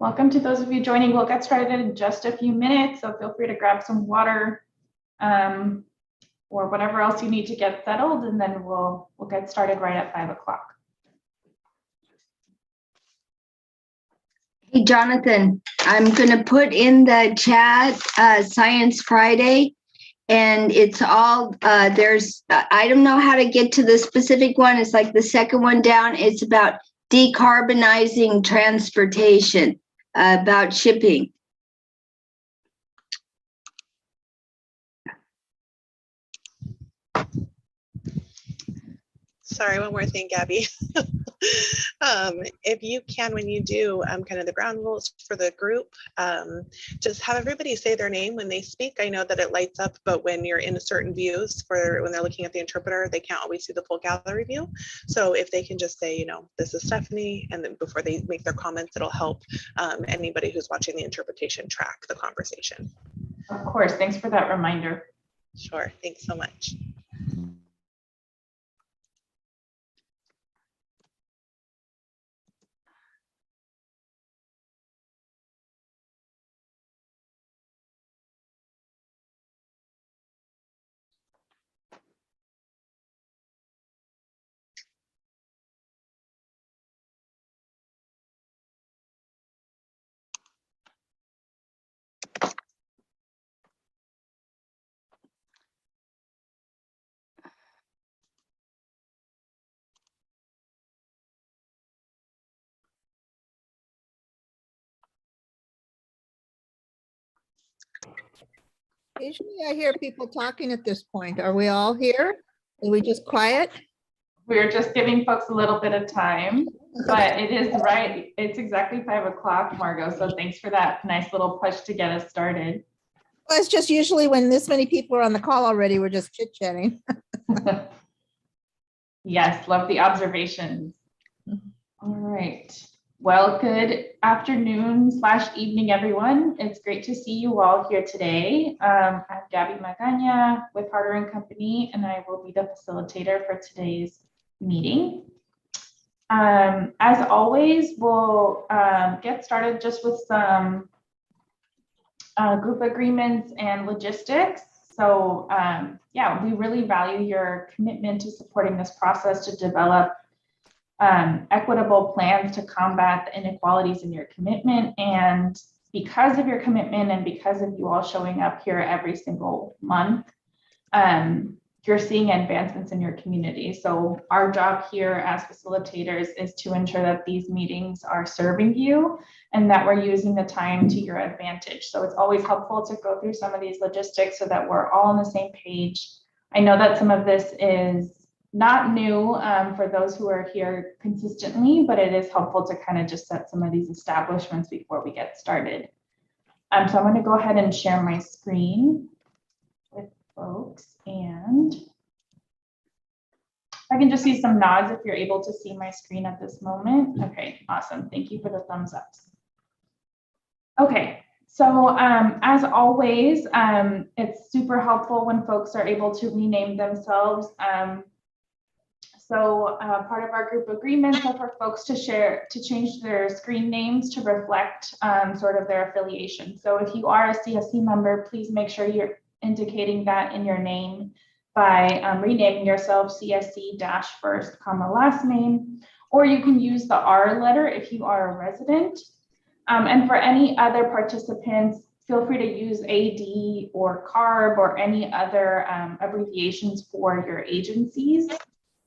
Welcome to those of you joining. We'll get started in just a few minutes, so feel free to grab some water or whatever else you need to get settled, and then we'll get started right at 5 o'clock. Hey, Jonathan, I'm going to put in the chat Science Friday, and it's all, I don't know how to get to the specific one. It's like the second one down. It's about decarbonizing transportation, about shipping. Sorry, one more thing, Gabby. If you can, when you do kind of the ground rules for the group, just have everybody say their name when they speak. I know that it lights up, but when you're in certain views for when they're looking at the interpreter, they can't always see the full gallery view. So if they can just say, you know, this is Stephanie, and then before they make their comments, it'll help anybody who's watching the interpretation track the conversation. Of course, thanks for that reminder. Sure, thanks so much. Usually I hear people talking at this point. Are we all here? Are we just quiet? We're just giving folks a little bit of time, but it is right. It's exactly 5 o'clock, Margot. So thanks for that nice little push to get us started. Well, it's just usually when this many people are on the call already, we're just chit-chatting. Yes, love the observations. All right. Well, good afternoon/evening, everyone. It's great to see you all here today. I'm Gabby Magana with Harder & Company, and I will be the facilitator for today's meeting. As always, we'll get started just with some group agreements and logistics. So yeah, we really value your commitment to supporting this process to develop equitable plans to combat the inequalities in your commitment. And because of your commitment and because of you all showing up here every single month, you're seeing advancements in your community. So our job here as facilitators is to ensure that these meetings are serving you and that we're using the time to your advantage. So it's always helpful to go through some of these logistics so that we're all on the same page. I know that some of this is not new for those who are here consistently, but it is helpful to kind of just set some of these establishments before we get started. So I'm going to go ahead and share my screen with folks, and I can just see some nods if you're able to see my screen at this moment. Okay, awesome. Thank you for the thumbs ups. Okay, so as always, it's super helpful when folks are able to rename themselves. So part of our group agreements are for folks to change their screen names to reflect sort of their affiliation. So if you are a CSC member, please make sure you're indicating that in your name by renaming yourself CSC-first, last name, or you can use the R letter if you are a resident. And for any other participants, feel free to use AD or CARB or any other abbreviations for your agencies.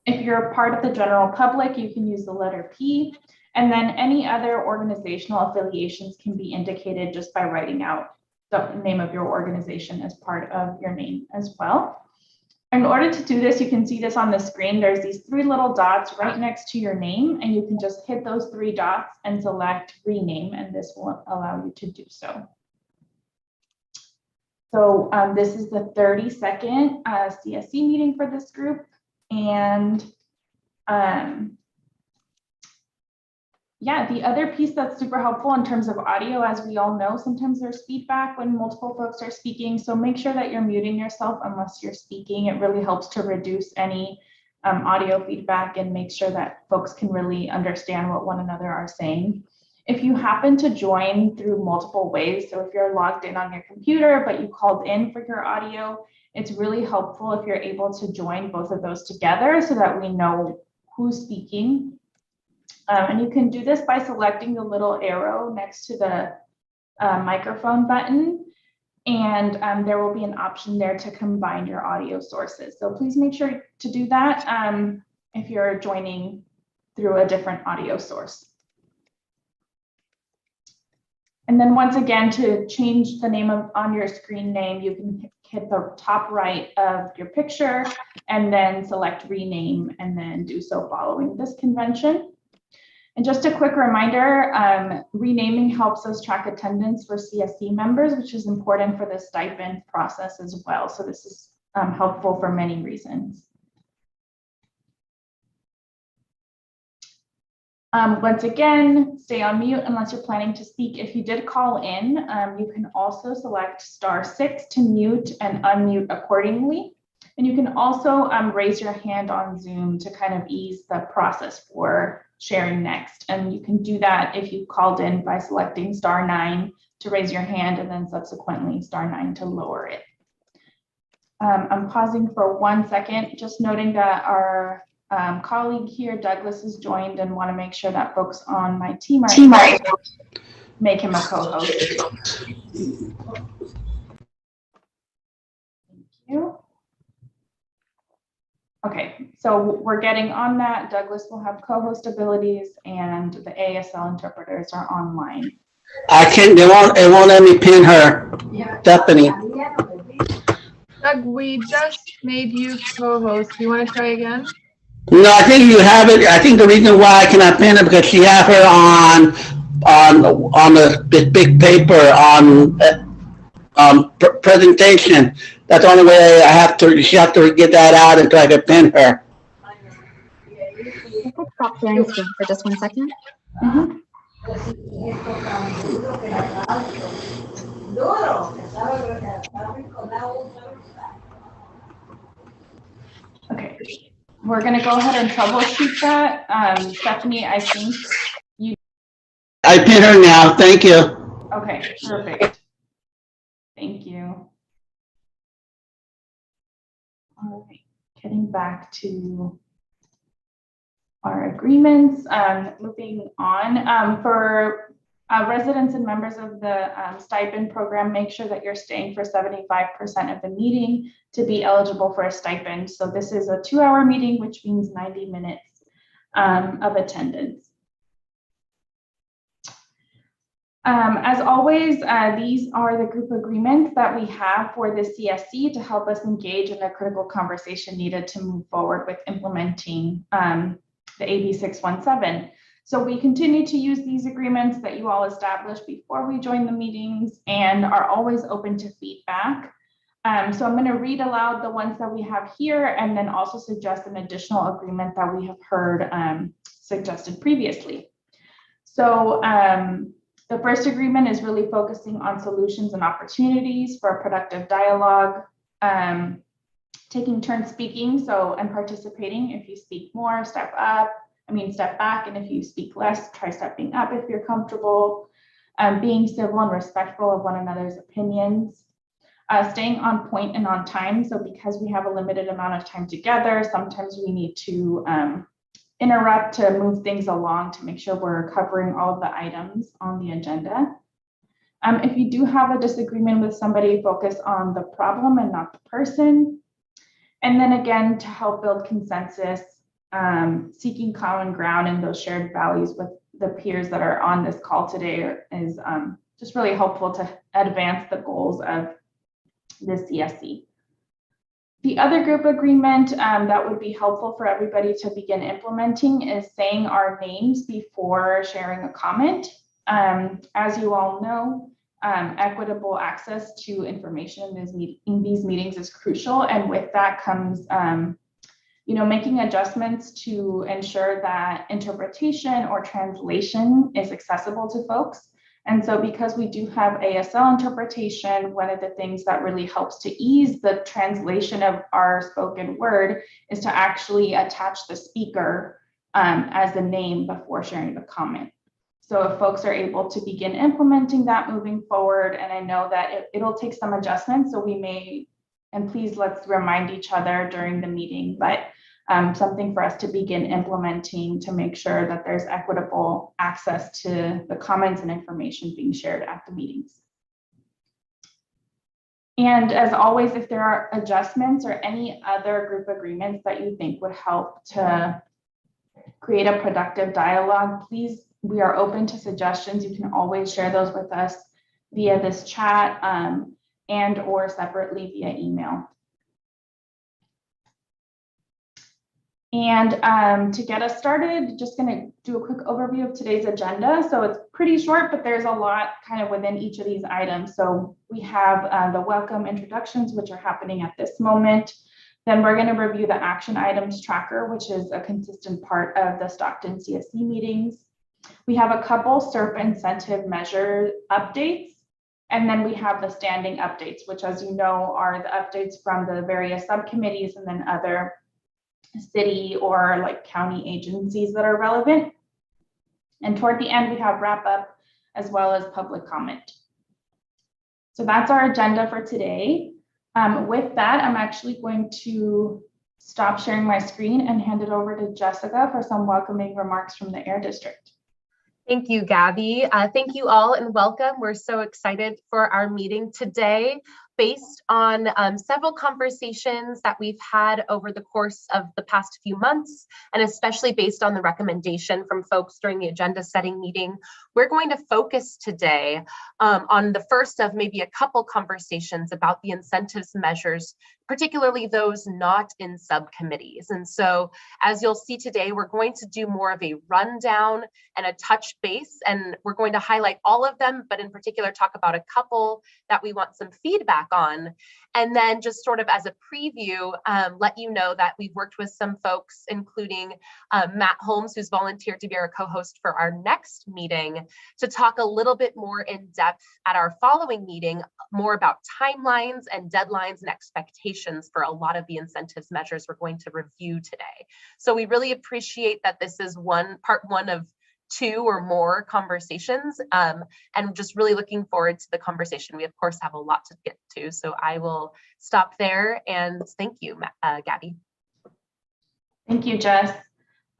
If you're part of the general public, you can use the letter P, and then any other organizational affiliations can be indicated just by writing out the name of your organization as part of your name as well. In order to do this, you can see this on the screen. There's these 3 little dots right next to your name, and you can just hit those 3 dots and select rename, and this will allow you to do so. So this is the 32nd CSC meeting for this group. And yeah, the other piece that's super helpful in terms of audio, as we all know, sometimes there's feedback when multiple folks are speaking. So make sure that you're muting yourself unless you're speaking. It really helps to reduce any audio feedback and make sure that folks can really understand what one another are saying. If you happen to join through multiple ways, so if you're logged in on your computer, but you called in for your audio, it's really helpful if you're able to join both of those together so that we know who's speaking. And you can do this by selecting the little arrow next to the microphone button. And there will be an option there to combine your audio sources. So please make sure to do that if you're joining through a different audio source. And then once again, to change the name on your screen name, you can hit the top right of your picture and then select rename and then do so following this convention. And just a quick reminder, renaming helps us track attendance for CSC members, which is important for the stipend process as well. So this is helpful for many reasons. Once again, stay on mute unless you're planning to speak. If you did call in, you can also select *6 to mute and unmute accordingly. And you can also raise your hand on Zoom to kind of ease the process for sharing next. And you can do that if you called in by selecting *9 to raise your hand and then subsequently *9 to lower it. I'm pausing for 1 second, just noting that our colleague here, Douglas, has joined and want to make sure that folks on my team are make him a co-host. Thank you. Okay, so we're getting on that. Douglas will have co-host abilities and the ASL interpreters are online. I can't, it won't let me pin her, Stephanie. Doug, we just made you co-host. Do you want to try again? No, I think you have it. I think the reason why I cannot pin her because she have her on the big paper on presentation. That's the only way I have to. She have to get that out until I can pin her. I could stop sharing screen for just 1 second. Okay, we're going to go ahead and troubleshoot that. Stephanie, I think you. I pin her now. Thank you. Okay, perfect. Thank you. All right, getting back to our agreements, moving on. For residents and members of the stipend program, make sure that you're staying for 75% of the meeting to be eligible for a stipend. So this is a 2-hour meeting, which means 90 minutes of attendance. As always, these are the group agreements that we have for the CSC to help us engage in the critical conversation needed to move forward with implementing the AB617. So we continue to use these agreements that you all established before we join the meetings and are always open to feedback. So I'm going to read aloud the ones that we have here and then also suggest an additional agreement that we have heard suggested previously. So the first agreement is really focusing on solutions and opportunities for productive dialogue, taking turns speaking and participating. If you speak more, step back, and if you speak less, try stepping up if you're comfortable, being civil and respectful of one another's opinions, staying on point and on time. So because we have a limited amount of time together, sometimes we need to interrupt to move things along to make sure we're covering all of the items on the agenda. If you do have a disagreement with somebody, focus on the problem and not the person. And then again, to help build consensus, seeking common ground and those shared values with the peers that are on this call today is just really helpful to advance the goals of the CSC. The other group agreement that would be helpful for everybody to begin implementing is saying our names before sharing a comment. As you all know, equitable access to information in these meetings is crucial, and with that comes making adjustments to ensure that interpretation or translation is accessible to folks. And so because we do have ASL interpretation, one of the things that really helps to ease the translation of our spoken word is to actually attach the speaker as the name before sharing the comment. So if folks are able to begin implementing that moving forward, and I know that it'll take some adjustments, so we may, and please let's remind each other during the meeting, but something for us to begin implementing to make sure that there's equitable access to the comments and information being shared at the meetings. And as always, if there are adjustments or any other group agreements that you think would help to create a productive dialogue, please, we are open to suggestions. You can always share those with us via this chat and or separately via email. And to get us started, just going to do a quick overview of today's agenda. So it's pretty short, but there's a lot kind of within each of these items. So we have the welcome introductions, which are happening at this moment. Then we're going to review the action items tracker, which is a consistent part of the Stockton CSC meetings. We have a couple SERP incentive measure updates. And then we have the standing updates, which, as you know, are the updates from the various subcommittees and then other city or like county agencies that are relevant. And toward the end, we have wrap up as well as public comment. So that's our agenda for today. With that, I'm actually going to stop sharing my screen and hand it over to Jessica for some welcoming remarks from the Air District. Thank you, Gabby. Thank you all and welcome. We're so excited for our meeting today, based on several conversations that we've had over the course of the past few months, and especially based on the recommendation from folks during the agenda setting meeting. We're going to focus today on the first of maybe a couple conversations about the incentives measures, particularly those not in subcommittees. And so as you'll see today, we're going to do more of a rundown and a touch base, and we're going to highlight all of them, but in particular talk about a couple that we want some feedback on. And then just sort of as a preview, let you know that we've worked with some folks, including Matt Holmes, who's volunteered to be our co-host for our next meeting, to talk a little bit more in depth at our following meeting, more about timelines and deadlines and expectations for a lot of the incentives measures we're going to review today. So we really appreciate that this is part one of two or more conversations, and just really looking forward to the conversation. We of course have a lot to get to, so I will stop there and thank you, Gabby. Thank you, Jess.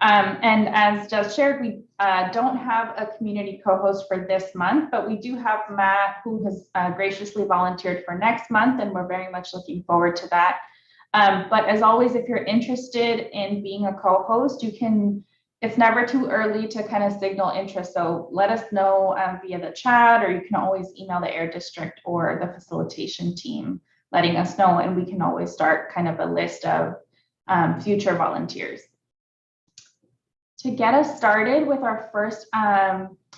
And as Jess shared, we don't have a community co-host for this month, but we do have Matt, who has graciously volunteered for next month, and we're very much looking forward to that. But as always, if you're interested in being a co-host, you can. It's never too early to kind of signal interest. So let us know via the chat, or you can always email the Air District or the facilitation team letting us know, and we can always start kind of a list of future volunteers. To get us started with our first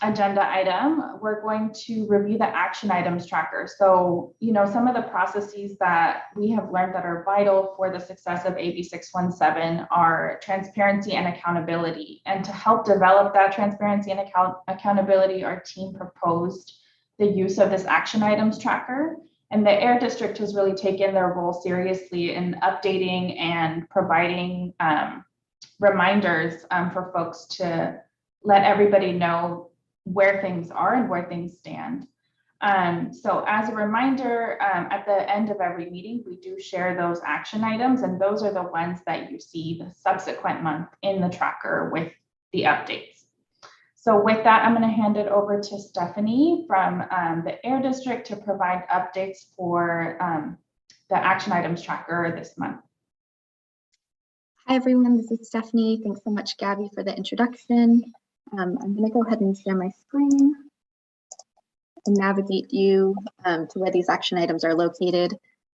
agenda item, we're going to review the action items tracker. So, you know, some of the processes that we have learned that are vital for the success of AB617 are transparency and accountability. And to help develop that transparency and accountability, our team proposed the use of this action items tracker. And the Air District has really taken their role seriously in updating and providing reminders for folks to let everybody know where things are and where things stand. So as a reminder, at the end of every meeting, we do share those action items, and those are the ones that you see the subsequent month in the tracker with the updates. So with that, I'm going to hand it over to Stephanie from the Air District to provide updates for the action items tracker this month. Hi, everyone. This is Stephanie. Thanks so much, Gabby, for the introduction. I'm going to go ahead and share my screen and navigate you to where these action items are located.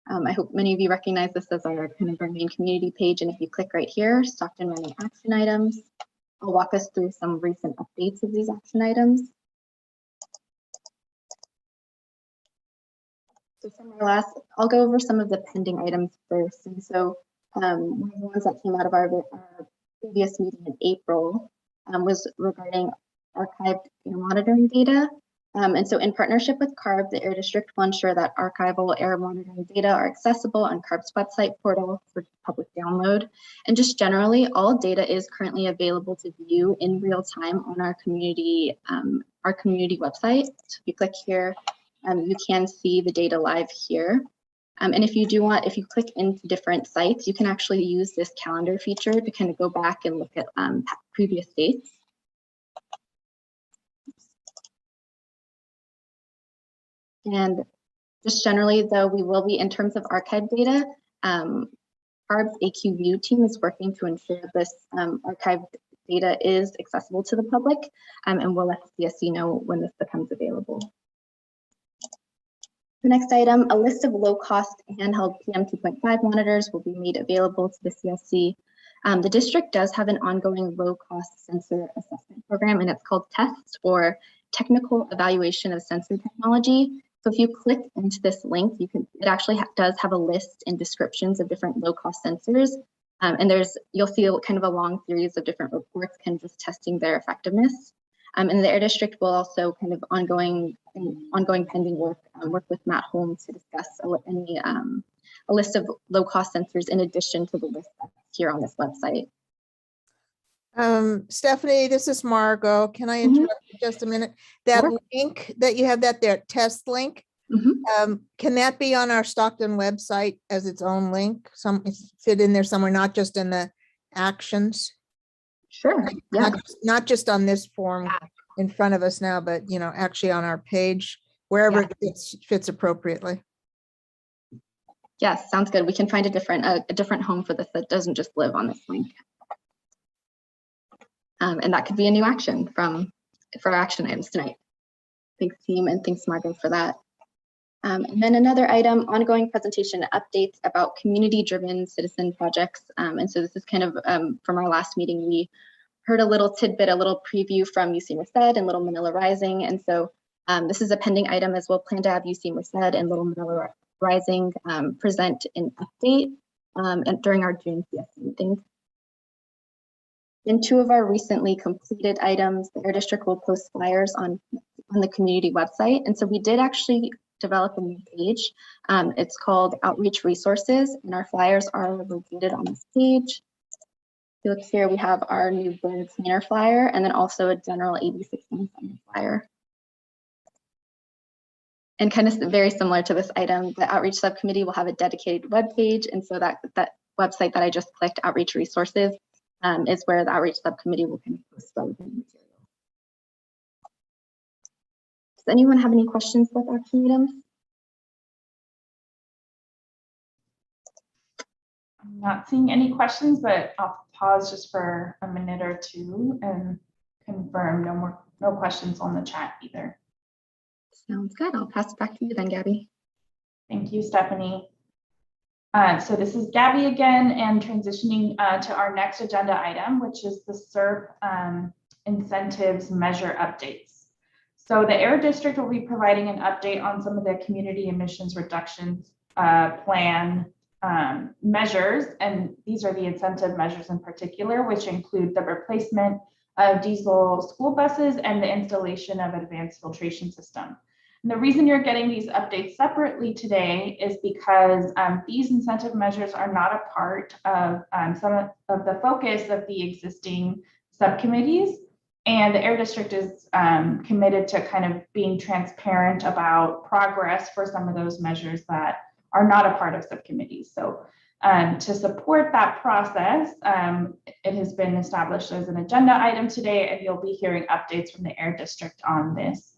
I hope many of you recognize this as our kind of our main community page. And if you click right here, Stockton running action items, I'll walk us through some recent updates of these action items. So from our last, I'll go over some of the pending items first. And so one of the ones that came out of our previous meeting in April was regarding archived air monitoring data. And so in partnership with CARB, the Air District will ensure that archival air monitoring data are accessible on CARB's website portal for public download. And just generally, all data is currently available to view in real time on our community website. So if you click here, you can see the data live here. And if you click into different sites, you can actually use this calendar feature to kind of go back and look at previous dates. And just generally, though, we will be, in terms of archive data, CARB's AQView team is working to ensure this archived data is accessible to the public, and we'll let the CSC know when this becomes available. The next item, a list of low-cost handheld PM 2.5 monitors will be made available to the CSC. The district does have an ongoing low-cost sensor assessment program, and it's called TEST, or Technical Evaluation of Sensor Technology. So if you click into this link, it actually does have a list and descriptions of different low-cost sensors. And you'll see kind of a long series of different reports kind of just testing their effectiveness. And the Air District will also kind of ongoing pending work with Matt Holmes to discuss a list of low-cost sensors in addition to the list that's here on this website. Stephanie, this is Margot. Can I interrupt you just a minute? That Sure. link that you have, that test link, can that be on our Stockton website as its own link? Fit in there somewhere, not just in the actions? Sure. Yeah. Not just on this form in front of us now, but actually on our page, wherever it fits appropriately. Yes, sounds good. We can find a different home for this that doesn't just live on this link. And that could be a new action for our action items tonight. Thanks, team, and thanks, Margot, for that. And then another item, ongoing presentation updates about community-driven citizen projects. And so this is kind of from our last meeting, we heard a little tidbit, a little preview from UC Merced and Little Manila Rising. And so this is a pending item as we'll plan to have UC Merced and Little Manila Rising present an update and during our June CSC meeting. In two of our recently completed items, the Air District will post flyers on the community website. And so we did actually develop a new page. It's called Outreach Resources, and our flyers are located on this page. If you look here, we have our new Burn Cleaner flyer, and then also a general AB617 flyer. And kind of very similar to this item, the Outreach Subcommittee will have a dedicated web page. And so that website that I just clicked, Outreach Resources, is where the Outreach Subcommittee will kind of post relevant material. Does anyone have any questions about the action items? I'm not seeing any questions, but I'll pause just for a minute or two and confirm no questions on the chat either. Sounds good. I'll pass it back to you then, Gabby. Thank you, Stephanie. So this is Gabby again, and transitioning to our next agenda item, which is the SERP incentives measure updates. So the Air District will be providing an update on some of the community emissions reductions plan measures, and these are the incentive measures in particular, which include the replacement of diesel school buses and the installation of advanced filtration system. And the reason you're getting these updates separately today is because these incentive measures are not a part of some of the focus of the existing subcommittees. And the Air District is committed to kind of being transparent about progress for some of those measures that are not a part of subcommittees. So to support that process, it has been established as an agenda item today, and you'll be hearing updates from the Air District on this.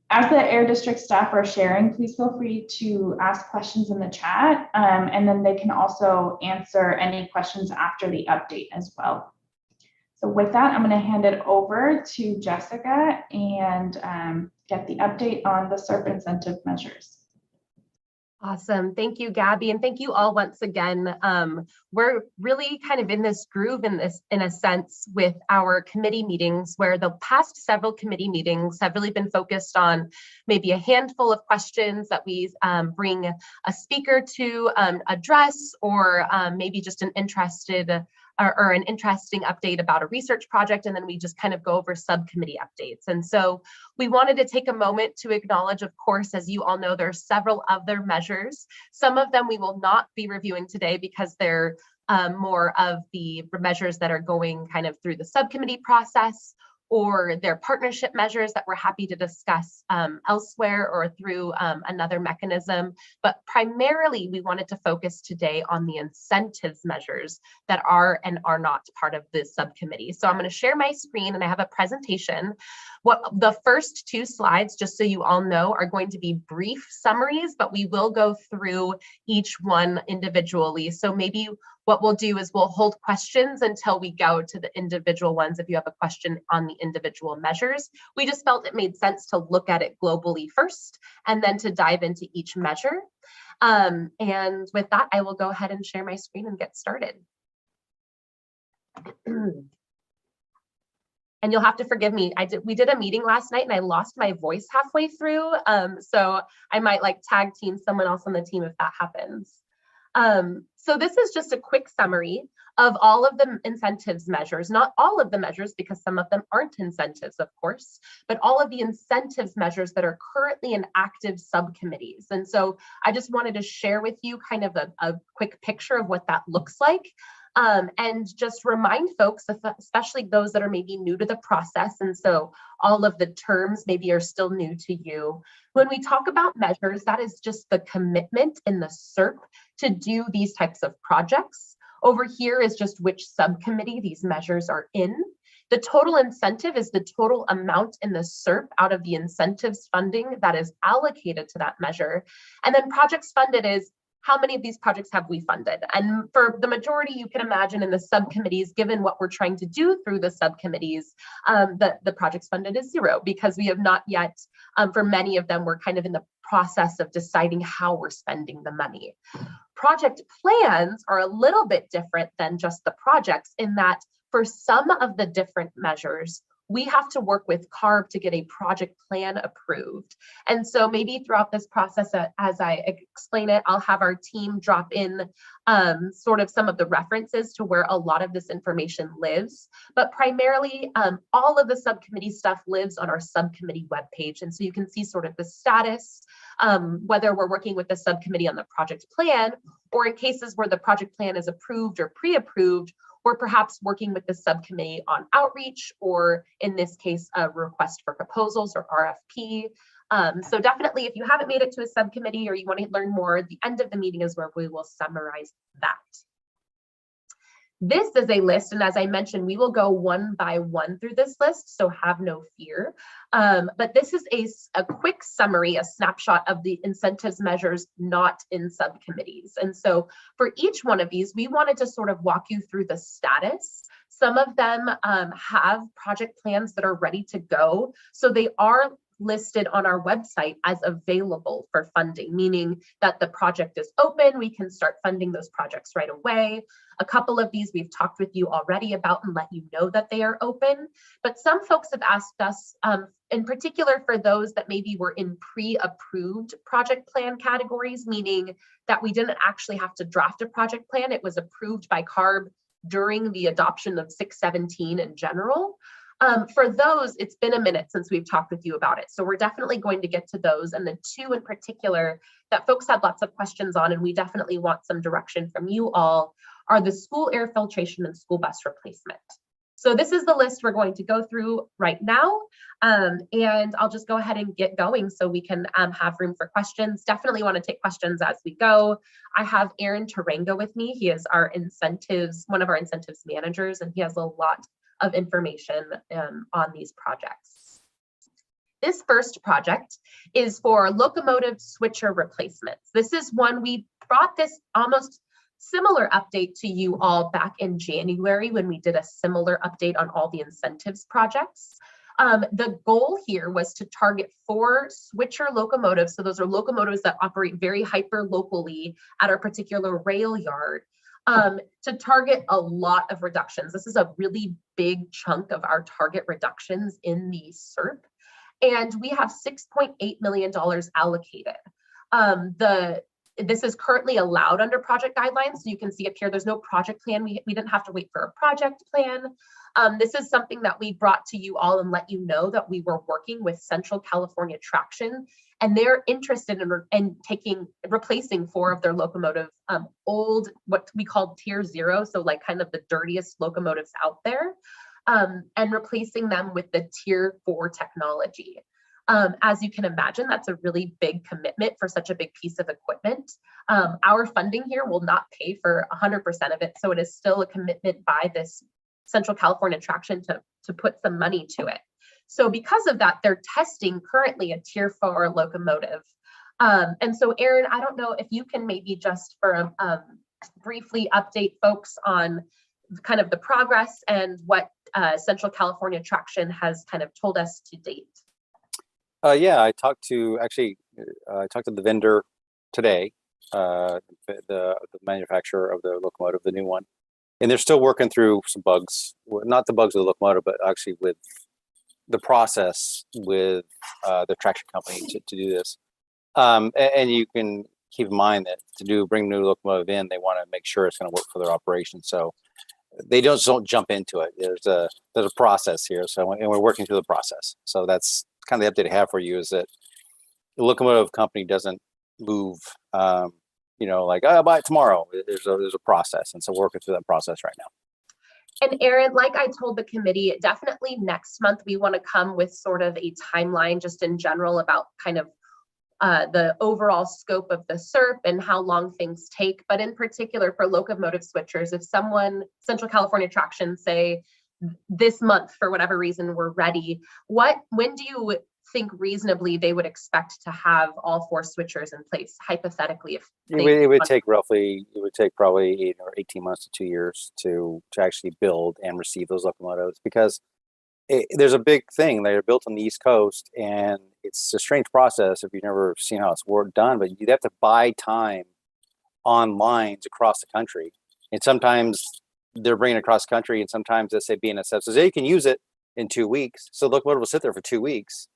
As the Air District staff are sharing, please feel free to ask questions in the chat, and then they can also answer any questions after the update as well. So with that, I'm going to hand it over to Jessica and get the update on the SERP incentive measures. Awesome. Thank you, Gabby. And thank you all once again. We're really kind of in this groove in a sense with our committee meetings, where the past several committee meetings have really been focused on maybe a handful of questions that we bring a speaker to address, or maybe just an interesting update about a research project, and then we just kind of go over subcommittee updates. And so we wanted to take a moment to acknowledge, of course, as you all know, there are several other measures. Some of them we will not be reviewing today because they're more of the measures that are going kind of through the subcommittee process, or their partnership measures that we're happy to discuss elsewhere or through another mechanism. But primarily, we wanted to focus today on the incentives measures that are and are not part of this subcommittee. So I'm going to share my screen, and I have a presentation. What the first 2 slides, just so you all know, are going to be brief summaries, but we will go through each one individually. So maybe what we'll do is we'll hold questions until we go to the individual ones. If you have a question on the individual measures, we just felt it made sense to look at it globally first and then to dive into each measure. And with that, I will go ahead and share my screen and get started. And you'll have to forgive me. We did a meeting last night and I lost my voice halfway through. So I might like tag team someone else on the team if that happens. So this is just a quick summary of all of the incentives measures, not all of the measures because some of them aren't incentives, of course, but all of the incentives measures that are currently in active subcommittees. And so I just wanted to share with you kind of a quick picture of what that looks like. And just remind folks, especially those that are maybe new to the process, and so all of the terms maybe are still new to you. When we talk about measures, that is just the commitment in the SERP to do these types of projects. Over here is just which subcommittee these measures are in. The total incentive is the total amount in the SERP out of the incentives funding that is allocated to that measure. And then projects funded is how many of these projects have we funded? And for the majority, you can imagine in the subcommittees, given what we're trying to do through the subcommittees, the projects funded is 0 because we have not yet, for many of them, we're kind of in the process of deciding how we're spending the money. Project plans are a little bit different than just the projects in that for some of the different measures, we have to work with CARB to get a project plan approved. And so maybe throughout this process, as I explain it, I'll have our team drop in sort of some of the references to where a lot of this information lives. But primarily, all of the subcommittee stuff lives on our subcommittee webpage. And so you can see sort of the status, whether we're working with the subcommittee on the project plan, or in cases where the project plan is approved or pre-approved, or perhaps working with the subcommittee on outreach, or in this case, a request for proposals or RFP. So definitely, if you haven't made it to a subcommittee or you want to learn more, the end of the meeting is where we will summarize that. This is a list, and as I mentioned, we will go one by one through this list, so have no fear. But this is a quick summary, a snapshot of the incentives measures not in subcommittees. And so for each one of these, we wanted to sort of walk you through the status. Some of them have project plans that are ready to go, so they are listed on our website as available for funding, meaning that the project is open, we can start funding those projects right away. A couple of these we've talked with you already about and let you know that they are open, but some folks have asked us, in particular for those that maybe were in pre-approved project plan categories, meaning that we didn't actually have to draft a project plan, it was approved by CARB during the adoption of 617 in general. For those, it's been a minute since we've talked with you about it. So we're definitely going to get to those. And the 2 in particular that folks had lots of questions on, and we definitely want some direction from you all, are the school air filtration and school bus replacement. So this is the list we're going to go through right now. And I'll just go ahead and get going so we can have room for questions. Definitely want to take questions as we go. I have Aaron Tarango with me. He is our incentives, one of our incentives managers, and he has a lot of information on these projects. This first project is for locomotive switcher replacements. This is one we brought this almost similar update to you all back in January when we did a similar update on all the incentives projects. The goal here was to target 4 switcher locomotives. So those are locomotives that operate very hyper locally at our particular rail yard. To target a lot of reductions. This is a really big chunk of our target reductions in the SERP. And we have $6.8 million allocated. The This is currently allowed under project guidelines. So you can see up here, there's no project plan. We didn't have to wait for a project plan. This is something that we brought to you all and let you know that we were working with Central California Traction, and they're interested in replacing 4 of their locomotive old, what we call tier 0. So like kind of the dirtiest locomotives out there, and replacing them with the tier 4 technology. As you can imagine, that's a really big commitment for such a big piece of equipment. Our funding here will not pay for 100% of it. So it is still a commitment by this Central California Traction to put some money to it. So because of that, they're testing currently a tier 4 locomotive. And so Aaron, I don't know if you can maybe just for briefly update folks on kind of the progress and what Central California Traction has kind of told us to date. Yeah, I talked to the vendor today, the manufacturer of the locomotive, the new one, and they're still working through some bugs. Not the bugs of the locomotive, but actually with the process with the traction company to do this. And you can keep in mind that bring a new locomotive in, they want to make sure it's going to work for their operation. So they don't jump into it. There's a process here. So and we're working through the process. So that's kind of the update I have for you, is that the locomotive company doesn't move, like, oh, I'll buy it tomorrow. There's a process. And so we're working through that process right now. And Aaron, like I told the committee, definitely next month, we want to come with sort of a timeline just in general about kind of the overall scope of the SERP and how long things take. But in particular for locomotive switchers, if Central California Traction say this month, for whatever reason, we're ready, when do you think reasonably they would expect to have all 4 switchers in place, hypothetically? If it would take probably 8 or 18 months to 2 years to actually build and receive those locomotives, because there's a big thing. They're built on the East Coast, and it's a strange process if you've never seen how it's done, but you'd have to buy time on lines across the country. And sometimes they're bringing it across the country, and sometimes they say BNSF says, hey, you can use it in 2 weeks. So the locomotive will sit there for 2 weeks,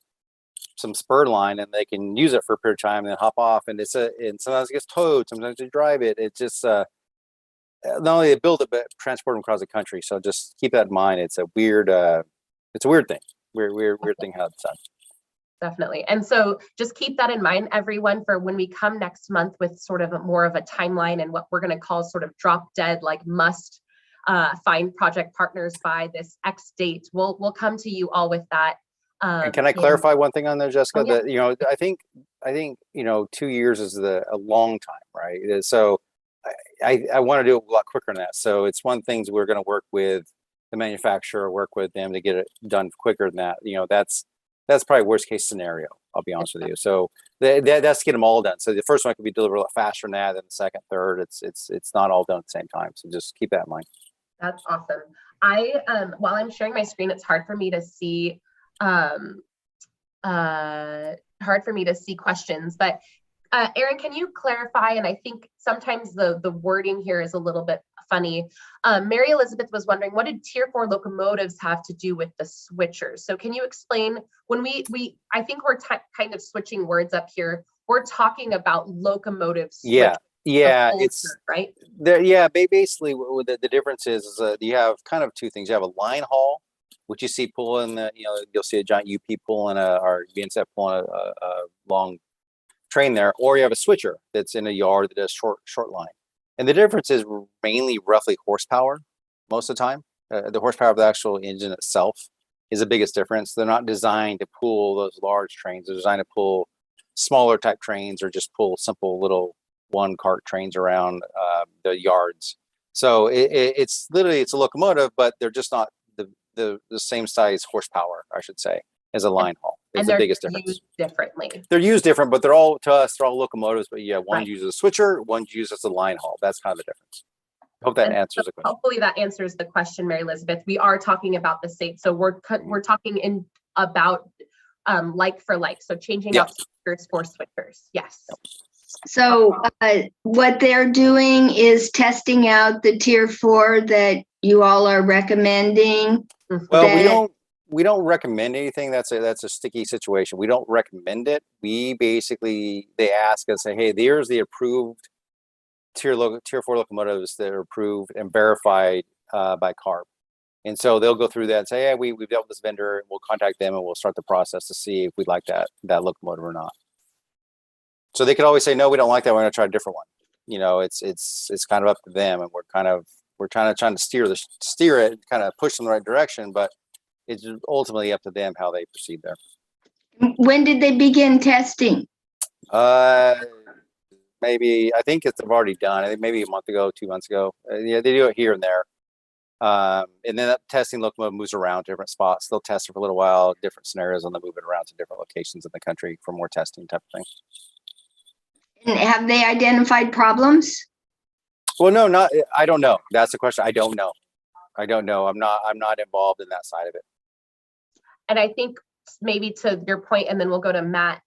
some spur line, and they can use it for a period of time and then hop off. And and sometimes it gets towed, sometimes they drive it. It's just not only they build it, but transport them across the country. So just keep that in mind. It's a weird thing. Weird thing how it's done. Definitely. And so just keep that in mind, everyone, for when we come next month with sort of more of a timeline and what we're going to call sort of drop dead, like must find project partners by this X date. We'll come to you all with that. And can I clarify one thing on there, Jessica? Oh, yeah. That I think 2 years is a long time, right? So I want to do it a lot quicker than that. So it's one thing we're going to work with the manufacturer, work with them to get it done quicker than that. That's probably worst case scenario. I'll be honest with you. So that's to get them all done. So the first one could be delivered a lot faster than that, than the second, third. It's not all done at the same time. So just keep that in mind. That's awesome. While I'm sharing my screen, it's hard for me to see questions, but Aaron, can you clarify? And I think sometimes the wording here is a little bit funny. Mary Elizabeth was wondering, what did tier 4 locomotives have to do with the switchers? So can you explain, when I think we're kind of switching words up here. We're talking about locomotives. Yeah. It's right there. Yeah. Basically what the difference is you have kind of 2 things. You have a line haul, which you see pulling you'll see a giant UP pulling or BNSF pulling a long train there, or you have a switcher that's in a yard that does short line. And the difference is mainly roughly horsepower most of the time. The horsepower of the actual engine itself is the biggest difference. They're not designed to pull those large trains. They're designed to pull smaller type trains or just pull simple little 1-cart trains around the yards. So it's literally a locomotive, but they're just not the same size horsepower, I should say, as a line haul. It's the biggest difference. Used differently. They're used different, but they're all locomotives. But yeah, one uses a switcher, one uses a line haul. That's kind of the difference. Hope that answers the question. Hopefully that answers the question, Mary Elizabeth. We are talking about the same. So we're talking about like for like. So changing out switchers for switchers. Yes. So what they're doing is testing out the tier 4 that you all are recommending. Well, we don't recommend anything. That's a sticky situation. We don't recommend it. We basically, they ask us, say, hey, there's the approved tier 4 locomotives that are approved and verified by CARB. And so they'll go through that and say, yeah, we've dealt with this vendor, and we'll contact them and we'll start the process to see if we'd like that locomotive or not. So they could always say, no, we don't like that. We're going to try a different one. You know, it's kind of up to them, and we're trying to steer it, kind of push them in the right direction, but it's ultimately up to them how they proceed there. When did they begin testing? Maybe, I think they've already done. I think maybe a month ago, 2 months ago. Yeah, they do it here and there. And then that testing locomotive moves around to different spots. They'll test it for a little while, different scenarios, and they'll move it around to different locations in the country for more testing type of thing. And have they identified problems? Well, no, I don't know. That's the question. I don't know. I'm not involved in that side of it. And I think maybe to your point, and then we'll go to Matt,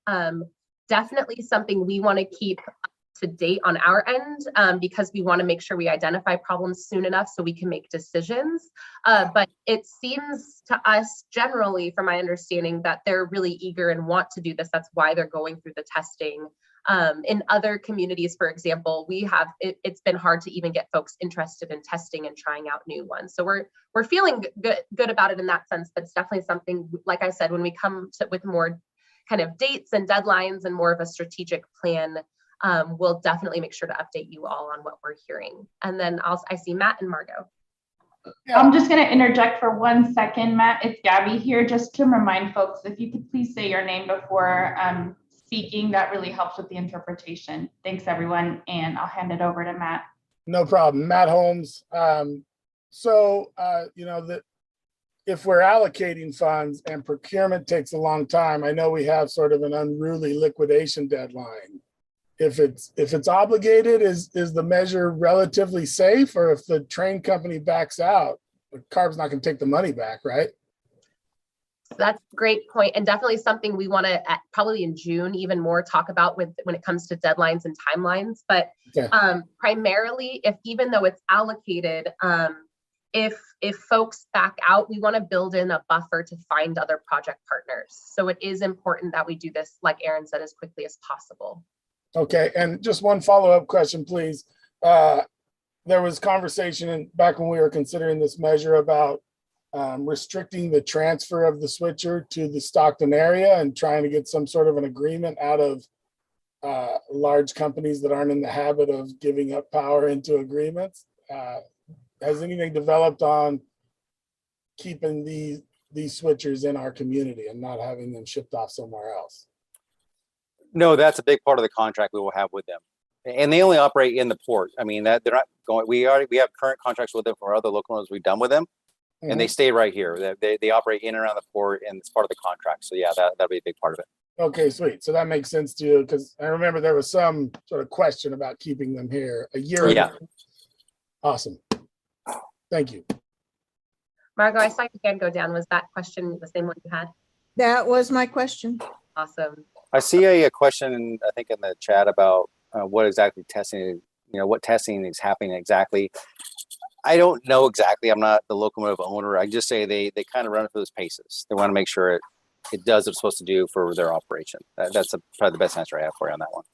definitely something we want to keep up to date on our end, because we want to make sure we identify problems soon enough so we can make decisions. But it seems to us generally, from my understanding, that they're really eager and want to do this. That's why they're going through the testing. In other communities, for example, it's been hard to even get folks interested in testing and trying out new ones. So we're feeling good about it in that sense, but it's definitely something, like I said, when we come with more kind of dates and deadlines and more of a strategic plan, we'll definitely make sure to update you all on what we're hearing. And then I see Matt and Margot. Yeah. I'm just going to interject for 1 second, Matt. It's Gabby here, just to remind folks, if you could please say your name before speaking, that really helps with the interpretation. Thanks, everyone. And I'll hand it over to Matt. No problem. Matt Holmes. You know, that if we're allocating funds and procurement takes a long time, I know we have sort of an unruly liquidation deadline. If it's obligated, is the measure relatively safe? Or if the train company backs out, the CARB's not going to take the money back, right? That's a great point, and definitely something we want to probably in June even more talk about when it comes to deadlines and timelines. But okay. Primarily, even though it's allocated, if folks back out, we want to build in a buffer to find other project partners. So it is important that we do this, like Aaron said, as quickly as possible. Okay, and just one follow-up question, please. There was conversation back when we were considering this measure about restricting the transfer of the switcher to the Stockton area and trying to get some sort of an agreement out of large companies that aren't in the habit of giving up power into agreements. Has anything developed on keeping these switchers in our community and not having them shipped off somewhere else? No, that's a big part of the contract we will have with them. And they only operate in the port. I mean, that they're not going, we have current contracts with them for other locomotives we've done with them. Mm-hmm. And they stay right here. They operate in and around the port, and it's part of the contract. So yeah, that'll be a big part of it. Okay, sweet. So that makes sense to you, because I remember there was some sort of question about keeping them here a year ago. Awesome. Thank you. Margot, I saw your hand go down. Was that question the same one you had? That was my question. Awesome. I see a question, I think, in the chat about what exactly testing, what testing is happening exactly. I don't know exactly. I'm not the locomotive owner. I just say they kind of run it through those paces. They want to make sure it does what it's supposed to do for their operation. That's probably the best answer I have for you on that one.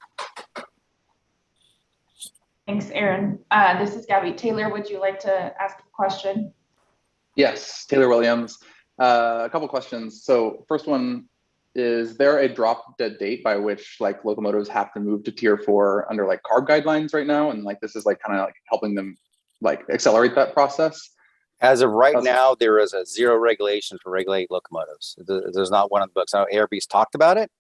Thanks, Aaron. This is Gabby. Taylor, would you like to ask a question? Yes, Taylor Williams. A couple questions. So first one, is there a drop dead date by which like locomotives have to move to tier 4 under like CARB guidelines right now? And like this is like kind of like helping them like accelerate that process? As of right now, there is a zero regulation to regulate locomotives. There's not one on the books. I know ARB's talked about it,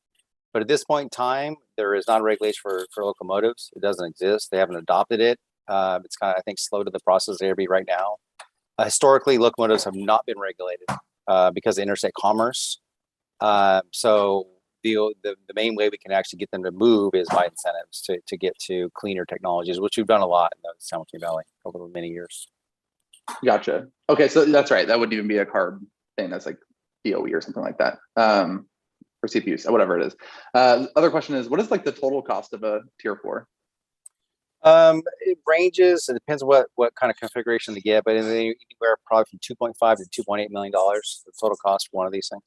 but at this point in time, there is not a regulation for locomotives. It doesn't exist. They haven't adopted it. It's kind of, I think, slow to the process at ARB right now. Historically, locomotives have not been regulated because of interstate commerce. So the main way we can actually get them to move is by incentives to get to cleaner technologies, which we've done a lot in the San Joaquin Valley over many years. Gotcha. Okay, so that's right. That wouldn't even be a CARB thing. That's like DOE or something like that, or CPUs, whatever it is. Other question is, what is like the total cost of a tier 4? It ranges. It depends what kind of configuration they get, but anywhere probably from 2.5 to 2.8 million dollars, the total cost for one of these things.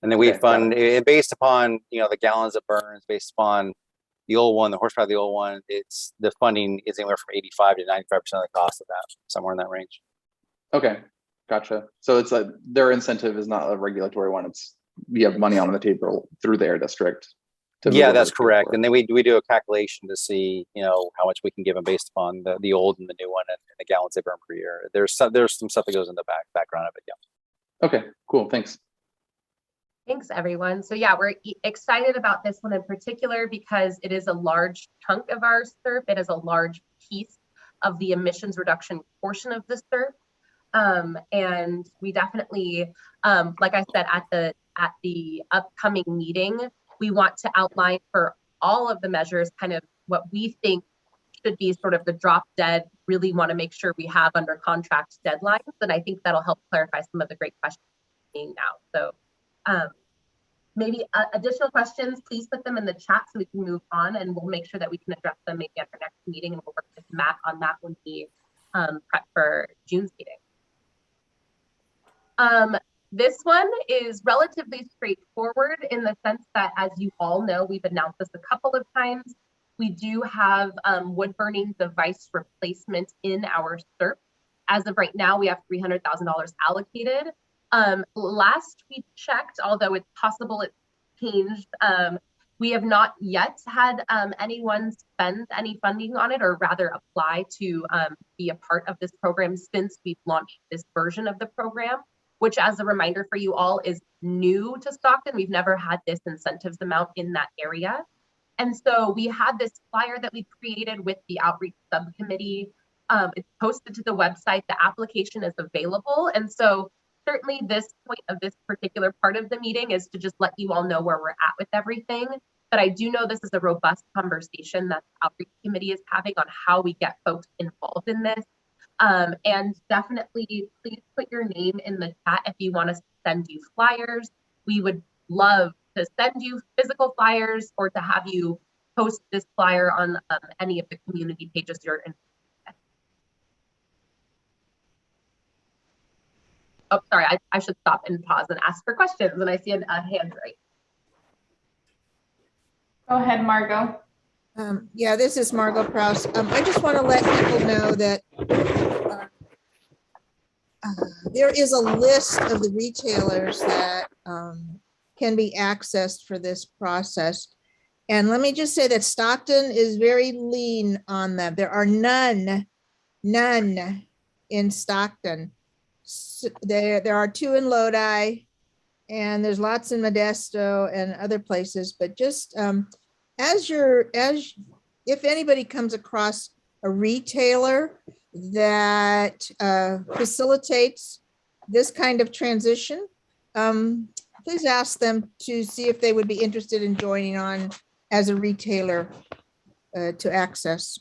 And then we fund it based upon the gallons it burns, based upon the old one, the horsepower of the old one. It's the funding is anywhere from 85 to 95% of the cost of that, somewhere in that range. Okay, gotcha. So it's their incentive is not a regulatory one. It's you have money on the table through their district. Yeah, that's correct. And then we do a calculation to see, how much we can give them based upon the old and the new one and the gallons they burn per year. There's some stuff that goes in the background of it. Yeah. Okay, cool. Thanks. Thanks, everyone. So yeah, we're excited about this one in particular because it is a large chunk of our SERP. It is a large piece of the emissions reduction portion of the SERP. And we definitely, like I said, at the upcoming meeting, we want to outline for all of the measures kind of what we think should be sort of the drop dead, really want to make sure we have under contract deadlines. And I think that'll help clarify some of the great questions we're seeing now. So maybe additional questions, please put them in the chat so we can move on, and we'll make sure that we can address them maybe at our next meeting, and we'll work with Matt on that when we prep for June's meeting. This one is relatively straightforward in the sense that, as you all know, we've announced this a couple of times. We do have wood burning device replacement in our SERP. As of right now, we have $300,000 allocated. Last we checked, although it's possible it's changed, we have not yet had anyone spend any funding on it, or rather apply to be a part of this program since we've launched this version of the program, which, as a reminder for you all, is new to Stockton. We've never had this incentives amount in that area. And so we had this flyer that we created with the outreach subcommittee. It's posted to the website. The application is available. And so certainly this point of this particular part of the meeting is to just let you all know where we're at with everything. But I do know this is a robust conversation that the outreach committee is having on how we get folks involved in this. And definitely please put your name in the chat if you want us to send you flyers. We would love to send you physical flyers or to have you post this flyer on any of the community pages you're in. Oh, sorry, I should stop and pause and ask for questions when I see a hand raised. Go ahead, Margot. Yeah, this is Margot Prouse. I just want to let people know that there is a list of the retailers that can be accessed for this process. And let me just say that Stockton is very lean on them. There are none in Stockton. There are 2 in Lodi, and there's lots in Modesto and other places, but just if anybody comes across a retailer that facilitates this kind of transition, please ask them to see if they would be interested in joining on as a retailer to access.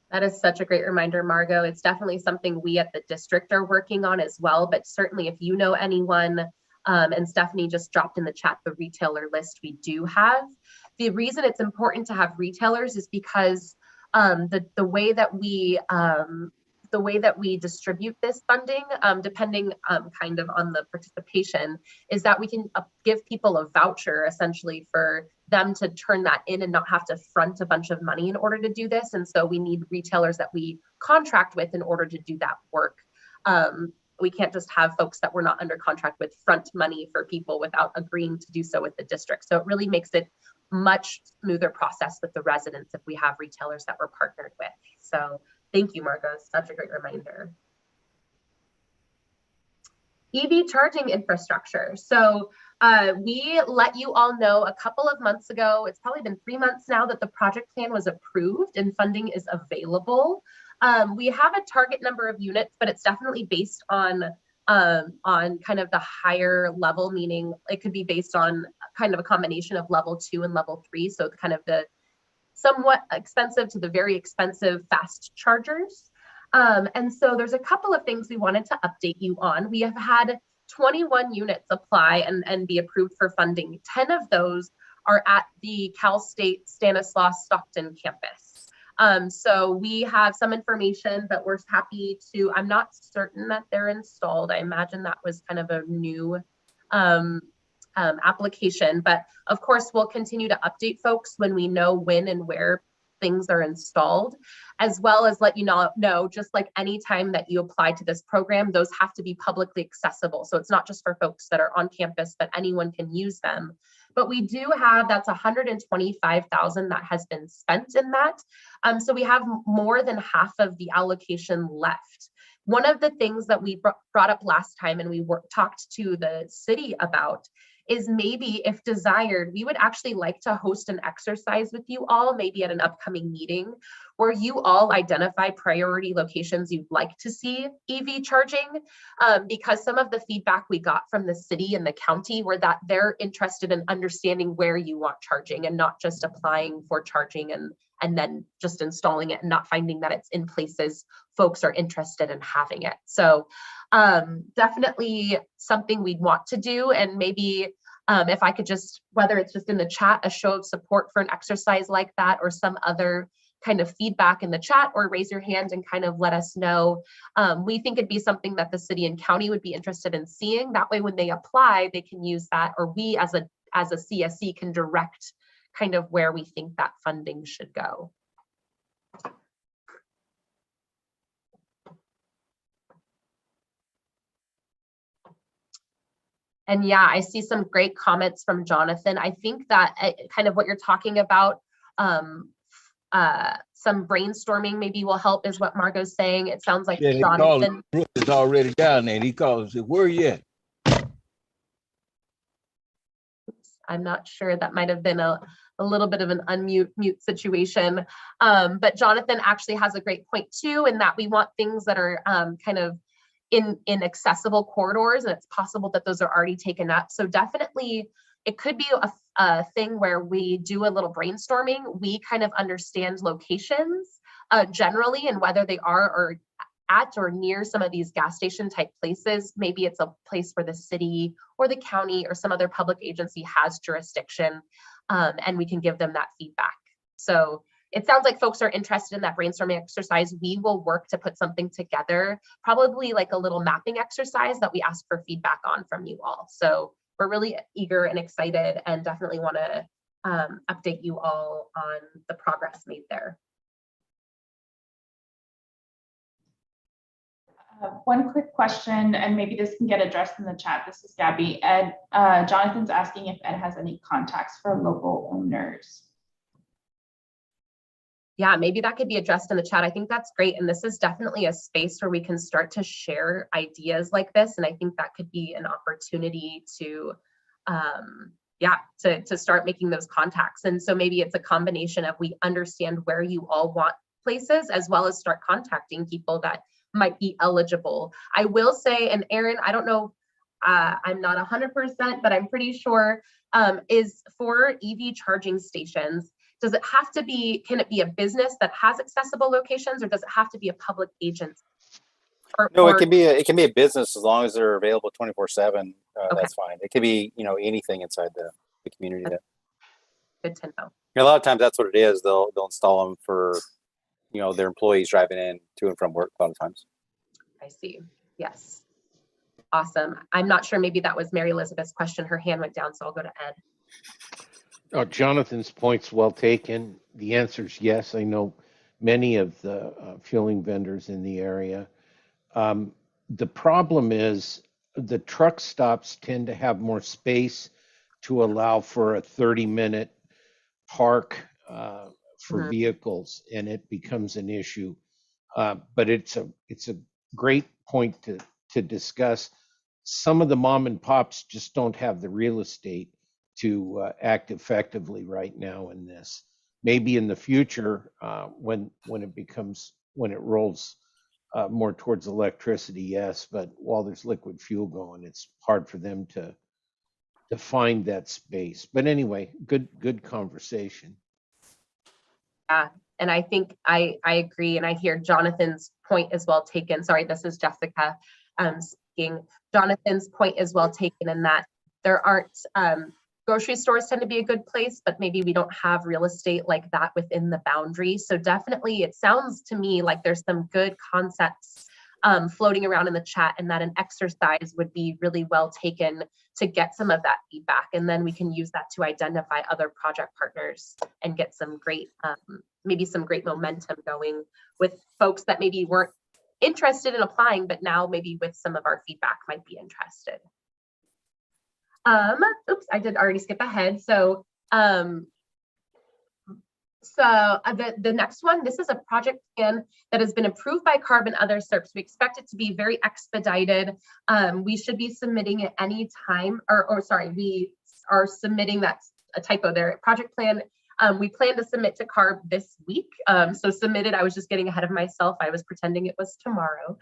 That is such a great reminder, Margot. It's definitely something we at the district are working on as well, but certainly if you know anyone, and Stephanie just dropped in the chat the retailer list we do have. The reason it's important to have retailers is because the way that we distribute this funding, depending kind of on the participation, is that we can give people a voucher essentially for them to turn that in and not have to front a bunch of money in order to do this. And so we need retailers that we contract with in order to do that work. We can't just have folks that we're not under contract with front money for people without agreeing to do so with the district. So it really makes it much smoother process with the residents if we have retailers that we're partnered with. So thank you, Margot. Such a great reminder. EV charging infrastructure. So we let you all know a couple of months ago, it's probably been 3 months now, that the project plan was approved and funding is available. We have a target number of units, but it's definitely based on kind of the higher level, meaning it could be based on kind of a combination of level 2 and level 3. So kind of the somewhat expensive to the very expensive fast chargers. And so there's a couple of things we wanted to update you on. We have had 21 units apply and be approved for funding. 10 of those are at the Cal State Stanislaus Stockton campus. So we have some information, but we're happy to, I'm not certain that they're installed. I imagine that was kind of a new application, but of course we'll continue to update folks when we know when and where things are installed, as well as let you know, just like any time that you apply to this program, those have to be publicly accessible. So it's not just for folks that are on campus, but anyone can use them. But we do have, that's 125,000 that has been spent in that. So we have more than half of the allocation left. One of the things that we brought up last time and we talked to the city about is maybe if desired, we would actually like to host an exercise with you all, maybe at an upcoming meeting, where you all identify priority locations you'd like to see EV charging, because some of the feedback we got from the city and the county were that they're interested in understanding where you want charging and not just applying for charging and then just installing it and not finding that it's in places folks are interested in having it. So definitely something we'd want to do. And maybe if I could just, whether it's just in the chat, a show of support for an exercise like that, or some other kind of feedback in the chat, or raise your hand and kind of let us know. We think it'd be something that the city and county would be interested in seeing. That way, when they apply, they can use that, or we as a CSC can direct kind of where we think that funding should go. And yeah, I see some great comments from Jonathan. I think that kind of what you're talking about, some brainstorming maybe will help, is what Margot's saying. It sounds like Jonathan is already down there, and he calls and says, "Where you at?" I'm not sure, that might have been a little bit of an unmute situation. But Jonathan actually has a great point too, in that we want things that are kind of in accessible corridors, and it's possible that those are already taken up. So definitely it could be a thing where we do a little brainstorming. We kind of understand locations generally, and whether they are or at or near some of these gas station type places. Maybe it's a place where the city or the county or some other public agency has jurisdiction, and we can give them that feedback. So it sounds like folks are interested in that brainstorming exercise. We will work to put something together, probably like a little mapping exercise that we ask for feedback on from you all. So we're really eager and excited, and definitely want to update you all on the progress made there. One quick question, and maybe this can get addressed in the chat. This is Gabby. Ed, Jonathan's asking if Ed has any contacts for local owners. Yeah, maybe that could be addressed in the chat. I think that's great. And this is definitely a space where we can start to share ideas like this. And I think that could be an opportunity to, to start making those contacts. And so maybe it's a combination of, we understand where you all want places, as well as start contacting people that might be eligible. I will say, and Aaron, I don't know, I'm not 100%, but I'm pretty sure, is for EV charging stations, does it have to be, can it be a business that has accessible locations, or does it have to be a public agency? No, it can be a business, as long as they're available 24/7. Okay. That's fine. It could be, anything inside the community. Good to know. A lot of times that's what it is. They'll install them for, their employees driving in to and from work a lot of times. I see. Yes. Awesome. I'm not sure, maybe that was Mary Elizabeth's question. Her hand went down, so I'll go to Ed. Oh, Jonathan's point's well taken. The answer is yes. I know many of the fueling vendors in the area. The problem is the truck stops tend to have more space to allow for a 30-minute park for vehicles, and it becomes an issue. But it's a great point to discuss. Some of the mom and pops just don't have the real estate to act effectively right now in this. Maybe in the future, when it rolls more towards electricity, yes. But while there's liquid fuel going, it's hard for them to find that space. But anyway, good conversation. Yeah, and I think I agree, and I hear Jonathan's point as well taken. Sorry, this is Jessica speaking. Jonathan's point is well taken in that there aren't grocery stores tend to be a good place, but maybe we don't have real estate like that within the boundary. So definitely it sounds to me like there's some good concepts floating around in the chat, and that an exercise would be really well taken to get some of that feedback. And then we can use that to identify other project partners and get some great, maybe some great momentum going with folks that maybe weren't interested in applying, but now maybe with some of our feedback might be interested. Oops, I did already skip ahead. So, the next one, this is a project plan that has been approved by CARB and other SERPs. We expect it to be very expedited. We should be submitting at any time, or sorry, we are submitting, that's a typo there, project plan. We plan to submit to CARB this week. So submitted, I was just getting ahead of myself. I was pretending it was tomorrow.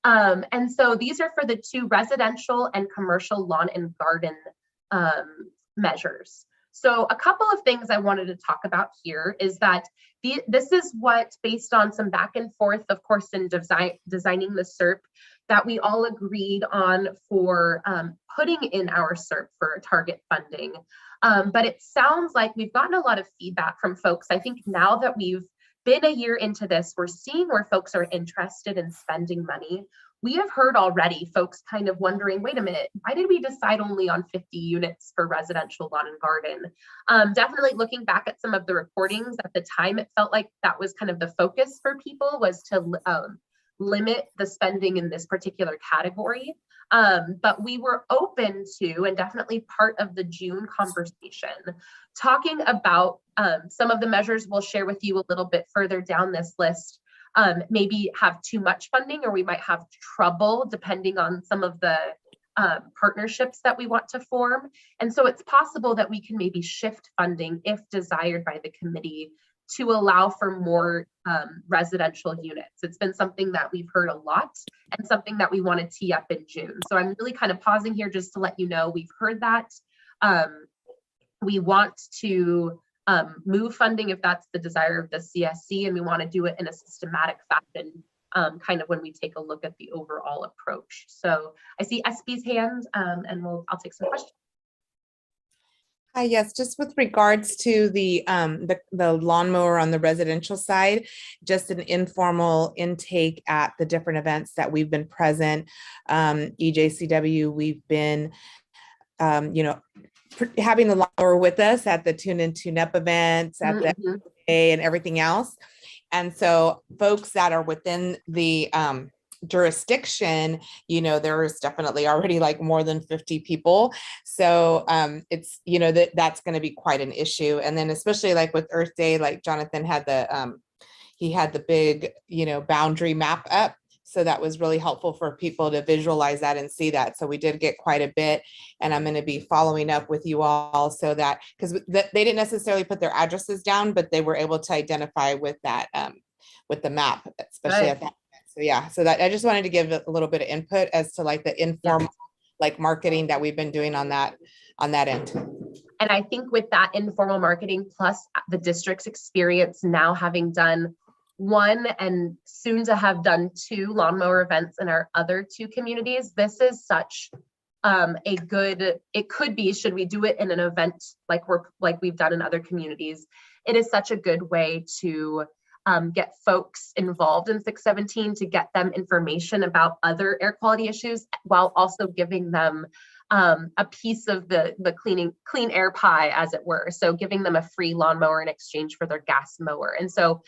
And so these are for the 2 residential and commercial lawn and garden measures. So a couple of things I wanted to talk about here is that this is what, based on some back and forth, of course, in designing the SERP, that we all agreed on for putting in our SERP for target funding. But it sounds like we've gotten a lot of feedback from folks. I think now that we've been a year into this, we're seeing where folks are interested in spending money. We have heard already folks kind of wondering, wait a minute, why did we decide only on 50 units for residential lawn and garden? Definitely looking back at some of the reportings at the time, it felt like that was kind of the focus for people, was to limit the spending in this particular category. But we were open to, and definitely part of the June conversation, talking about some of the measures we'll share with you a little bit further down this list. Maybe have too much funding, or we might have trouble depending on some of the partnerships that we want to form. And so it's possible that we can maybe shift funding if desired by the committee to allow for more residential units. It's been something that we've heard a lot and something that we want to tee up in June. So I'm really kind of pausing here just to let you know we've heard that. We want to move funding if that's the desire of the CSC, and we want to do it in a systematic fashion, kind of when we take a look at the overall approach. So I see SB's hand, and I'll take some questions. Hi, yes, just with regards to the lawnmower on the residential side, just an informal intake at the different events that we've been present. EJCW, we've been, having the lawnmower with us at the Tune In Tune Up events, at the day and everything else. And so folks that are within the jurisdiction, there is definitely already like more than 50 people. So it's, that's going to be quite an issue. And then especially like with Earth Day, like Jonathan had he had the big, boundary map up. So that was really helpful for people to visualize that and see that. So we did get quite a bit, and I'm going to be following up with you all so that, because they didn't necessarily put their addresses down, but they were able to identify with that, with the map, especially at that. So yeah, so that I just wanted to give a little bit of input as to like the informal, like marketing that we've been doing on that end. And I think with that informal marketing plus the district's experience now having done 1 and soon to have done 2 lawnmower events in our other 2 communities, this is such a good, it could be, should we do it in an event like we've done in other communities, it is such a good way to get folks involved in 617, to get them information about other air quality issues while also giving them a piece of the clean air pie, as it were. So giving them a free lawnmower in exchange for their gas mower. And so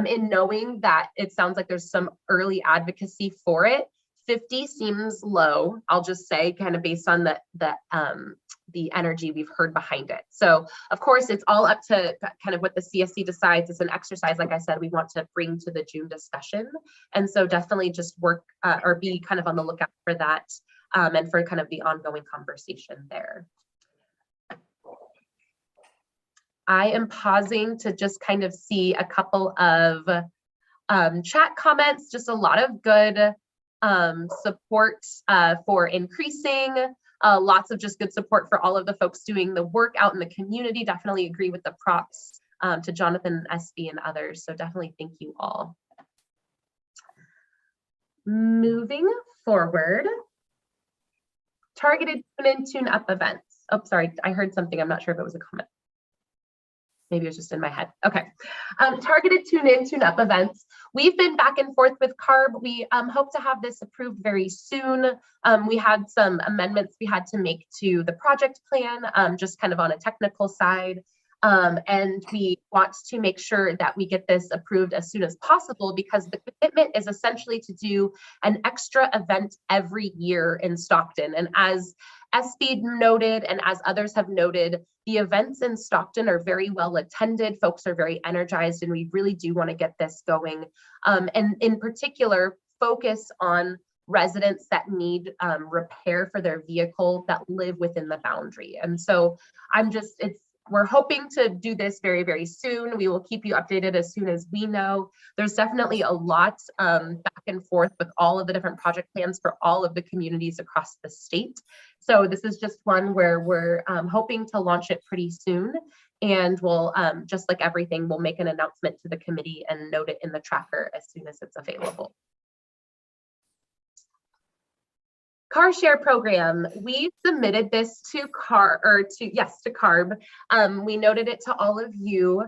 in knowing that it sounds like there's some early advocacy for it, 50 seems low, I'll just say, kind of based on the energy we've heard behind it. So of course, it's all up to kind of what the CSC decides. It's an exercise, like I said, we want to bring to the June discussion. And so definitely just work or be kind of on the lookout for that and for kind of the ongoing conversation there. I am pausing to just kind of see a couple of chat comments, just a lot of good support for increasing, lots of just good support for all of the folks doing the work out in the community. Definitely agree with the props to Jonathan, SB, and others. So definitely thank you all. Moving forward, targeted tune-in, tune-up events. Oh, sorry, I heard something. I'm not sure if it was a comment. Maybe it was just in my head. Okay. Targeted tune-in, tune-up events. We've been back and forth with CARB. We hope to have this approved very soon. We had some amendments we had to make to the project plan, just kind of on a technical side. And we want to make sure that we get this approved as soon as possible, because the commitment is essentially to do an extra event every year in Stockton. And as SB noted, and as others have noted, the events in Stockton are very well attended. Folks are very energized, and we really do want to get this going. And in particular, focus on residents that need repair for their vehicle that live within the boundary. And so we're hoping to do this very, very soon. We will keep you updated as soon as we know. There's definitely a lot back and forth with all of the different project plans for all of the communities across the state. So this is just one where we're hoping to launch it pretty soon. And we'll, just like everything, we'll make an announcement to the committee and note it in the tracker as soon as it's available. Car share program. We submitted this to CARB. We noted it to all of you.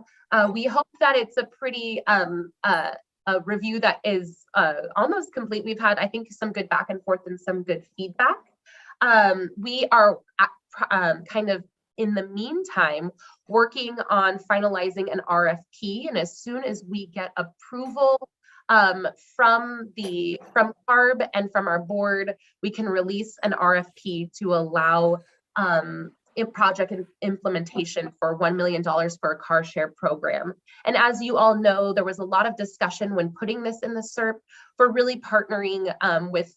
We hope that it's a pretty a review that is almost complete. We've had, I think, some good back and forth and some good feedback. We are kind of in the meantime working on finalizing an RFP, and as soon as we get approval from CARB and from our board, we can release an RFP to allow a project implementation for $1 million for a car share program. And as you all know, there was a lot of discussion when putting this in the SERP for really partnering with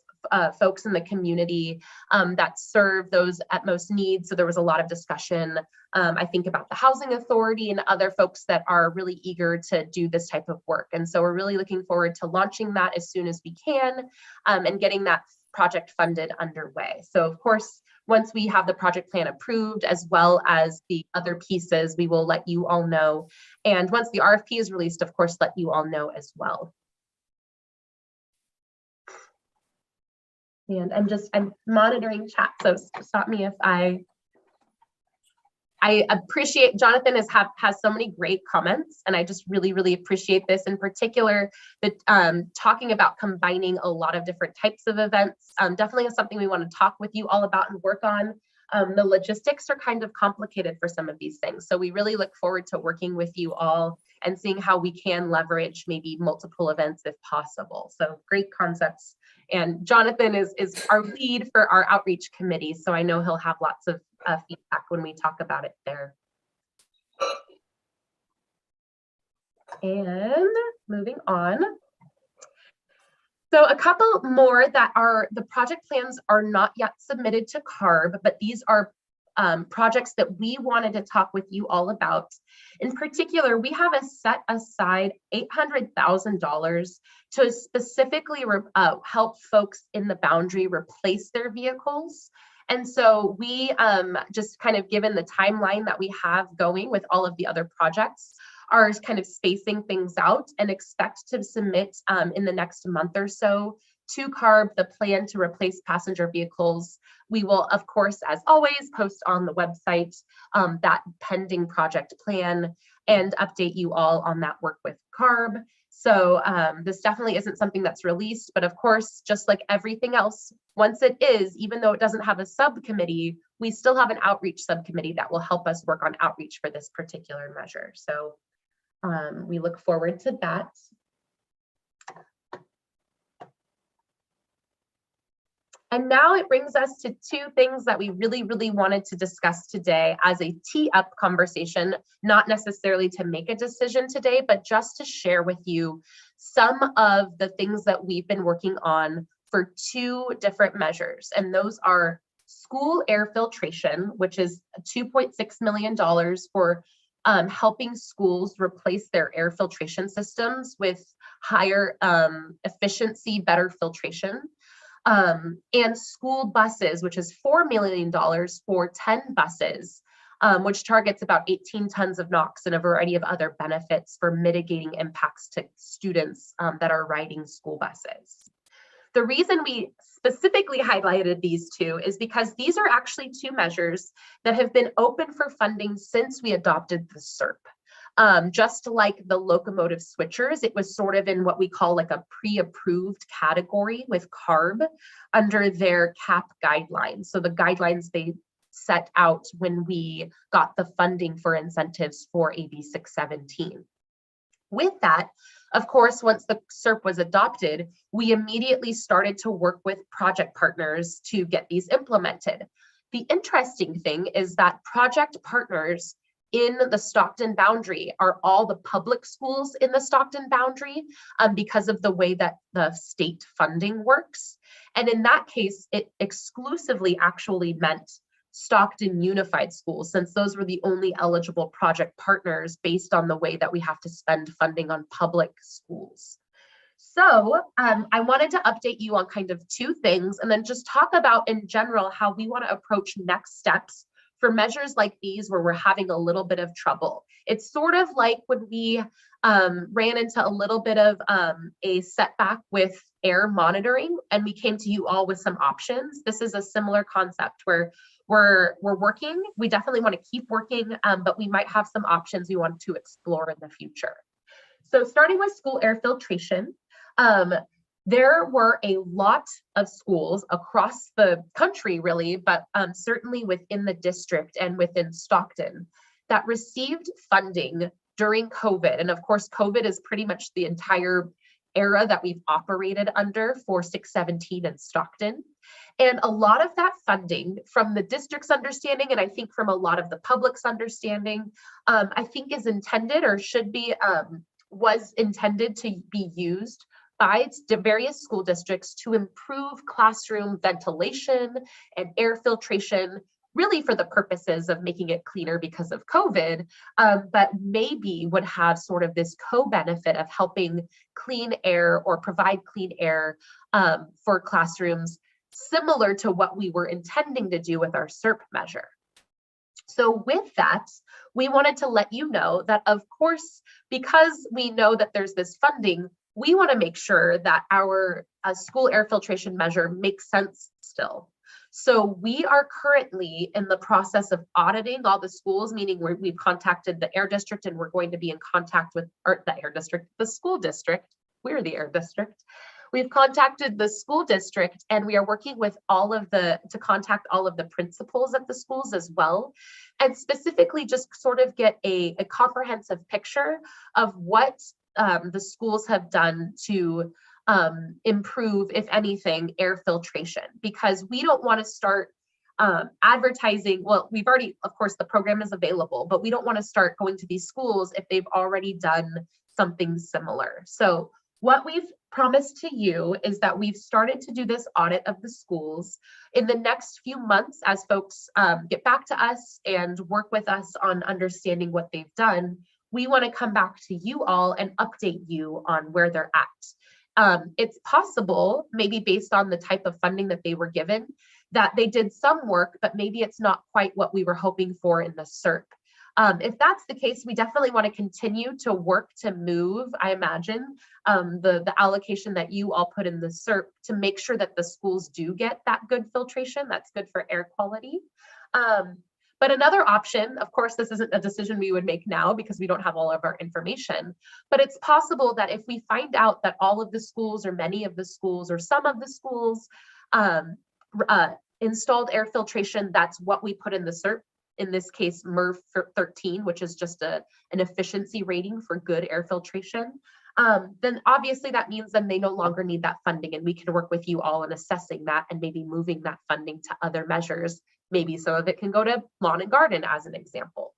folks in the community that serve those at most needs. So there was a lot of discussion, I think, about the Housing Authority and other folks that are really eager to do this type of work. And so we're really looking forward to launching that as soon as we can and getting that project funded underway. So of course, once we have the project plan approved, as well as the other pieces, we will let you all know. And once the RFP is released, of course, let you all know as well. And I'm monitoring chat, so stop me if I appreciate, Jonathan has so many great comments, and I just really, really appreciate this. In particular, that talking about combining a lot of different types of events definitely is something we want to talk with you all about and work on. The logistics are kind of complicated for some of these things, so we really look forward to working with you all and seeing how we can leverage maybe multiple events if possible. So great concepts. And Jonathan is our lead for our outreach committee, so I know he'll have lots of feedback when we talk about it there. And moving on. So a couple more that are, the project plans are not yet submitted to CARB, but these are projects that we wanted to talk with you all about. In particular, we have set aside $800,000 to specifically help folks in the boundary replace their vehicles. And so we just kind of, given the timeline that we have going with all of the other projects, are kind of spacing things out and expect to submit in the next month or so to CARB the plan to replace passenger vehicles. We will, of course, as always, post on the website that pending project plan and update you all on that work with CARB. So this definitely isn't something that's released, but of course, just like everything else, once it is, even though it doesn't have a subcommittee, we still have an outreach subcommittee that will help us work on outreach for this particular measure. So we look forward to that. And now it brings us to two things that we really, really wanted to discuss today as a tee-up conversation, not necessarily to make a decision today, but just to share with you some of the things that we've been working on for two different measures. And those are school air filtration, which is $2.6 million for helping schools replace their air filtration systems with higher efficiency, better filtration. And school buses, which is $4 million for 10 buses, which targets about 18 tons of NOx and a variety of other benefits for mitigating impacts to students that are riding school buses. The reason we specifically highlighted these two is because these are actually two measures that have been open for funding since we adopted the SERP. Just like the locomotive switchers, it was sort of in what we call like a pre-approved category with CARB under their CAP guidelines. So the guidelines they set out when we got the funding for incentives for AB617. With that, of course, once the SERP was adopted, we immediately started to work with project partners to get these implemented. The interesting thing is that project partners in the Stockton boundary are all the public schools in the Stockton boundary because of the way that the state funding works. And in that case, it exclusively actually meant Stockton Unified Schools, since those were the only eligible project partners based on the way that we have to spend funding on public schools. So I wanted to update you on kind of two things and then just talk about in general how we want to approach next steps for measures like these where we're having a little bit of trouble. It's sort of like when we ran into a little bit of a setback with air monitoring and we came to you all with some options. This is a similar concept where we're working. We definitely want to keep working, but we might have some options we want to explore in the future. So starting with school air filtration, there were a lot of schools across the country really, but certainly within the district and within Stockton that received funding during COVID. And of course, COVID is pretty much the entire era that we've operated under for 617 in Stockton. And a lot of that funding from the district's understanding, and I think from a lot of the public's understanding, I think is intended or should be, was intended to be used by various school districts to improve classroom ventilation and air filtration, really for the purposes of making it cleaner because of COVID, but maybe would have sort of this co-benefit of helping clean air or provide clean air for classrooms, similar to what we were intending to do with our SERP measure. So with that, we wanted to let you know that, of course, because we know that there's this funding, we want to make sure that our school air filtration measure makes sense still. So we are currently in the process of auditing all the schools, meaning we've contacted the air district and we're going to be in contact with the school district. We're the air district. We've contacted the school district and we are working with to contact all of the principals at the schools as well. And specifically just sort of get a comprehensive picture of what the schools have done to improve, if anything, air filtration, because we don't want to start advertising. Well, we've already, of course, the program is available, but we don't want to start going to these schools if they've already done something similar. So what we've promised to you is that we've started to do this audit of the schools. In the next few months, as folks get back to us and work with us on understanding what they've done, we want to come back to you all and update you on where they're at. It's possible, maybe based on the type of funding that they were given, that they did some work, but maybe it's not quite what we were hoping for in the SERP. If that's the case, we definitely want to continue to work to move, I imagine, the allocation that you all put in the SERP to make sure that the schools do get that good filtration that's good for air quality. But another option, of course, this isn't a decision we would make now because we don't have all of our information, but it's possible that if we find out that all of the schools or many of the schools or some of the schools installed air filtration, that's what we put in the SERP, in this case, MERV 13, which is just an efficiency rating for good air filtration, then obviously that means then they no longer need that funding and we can work with you all in assessing that and maybe moving that funding to other measures. Maybe some of it can go to lawn and garden as an example.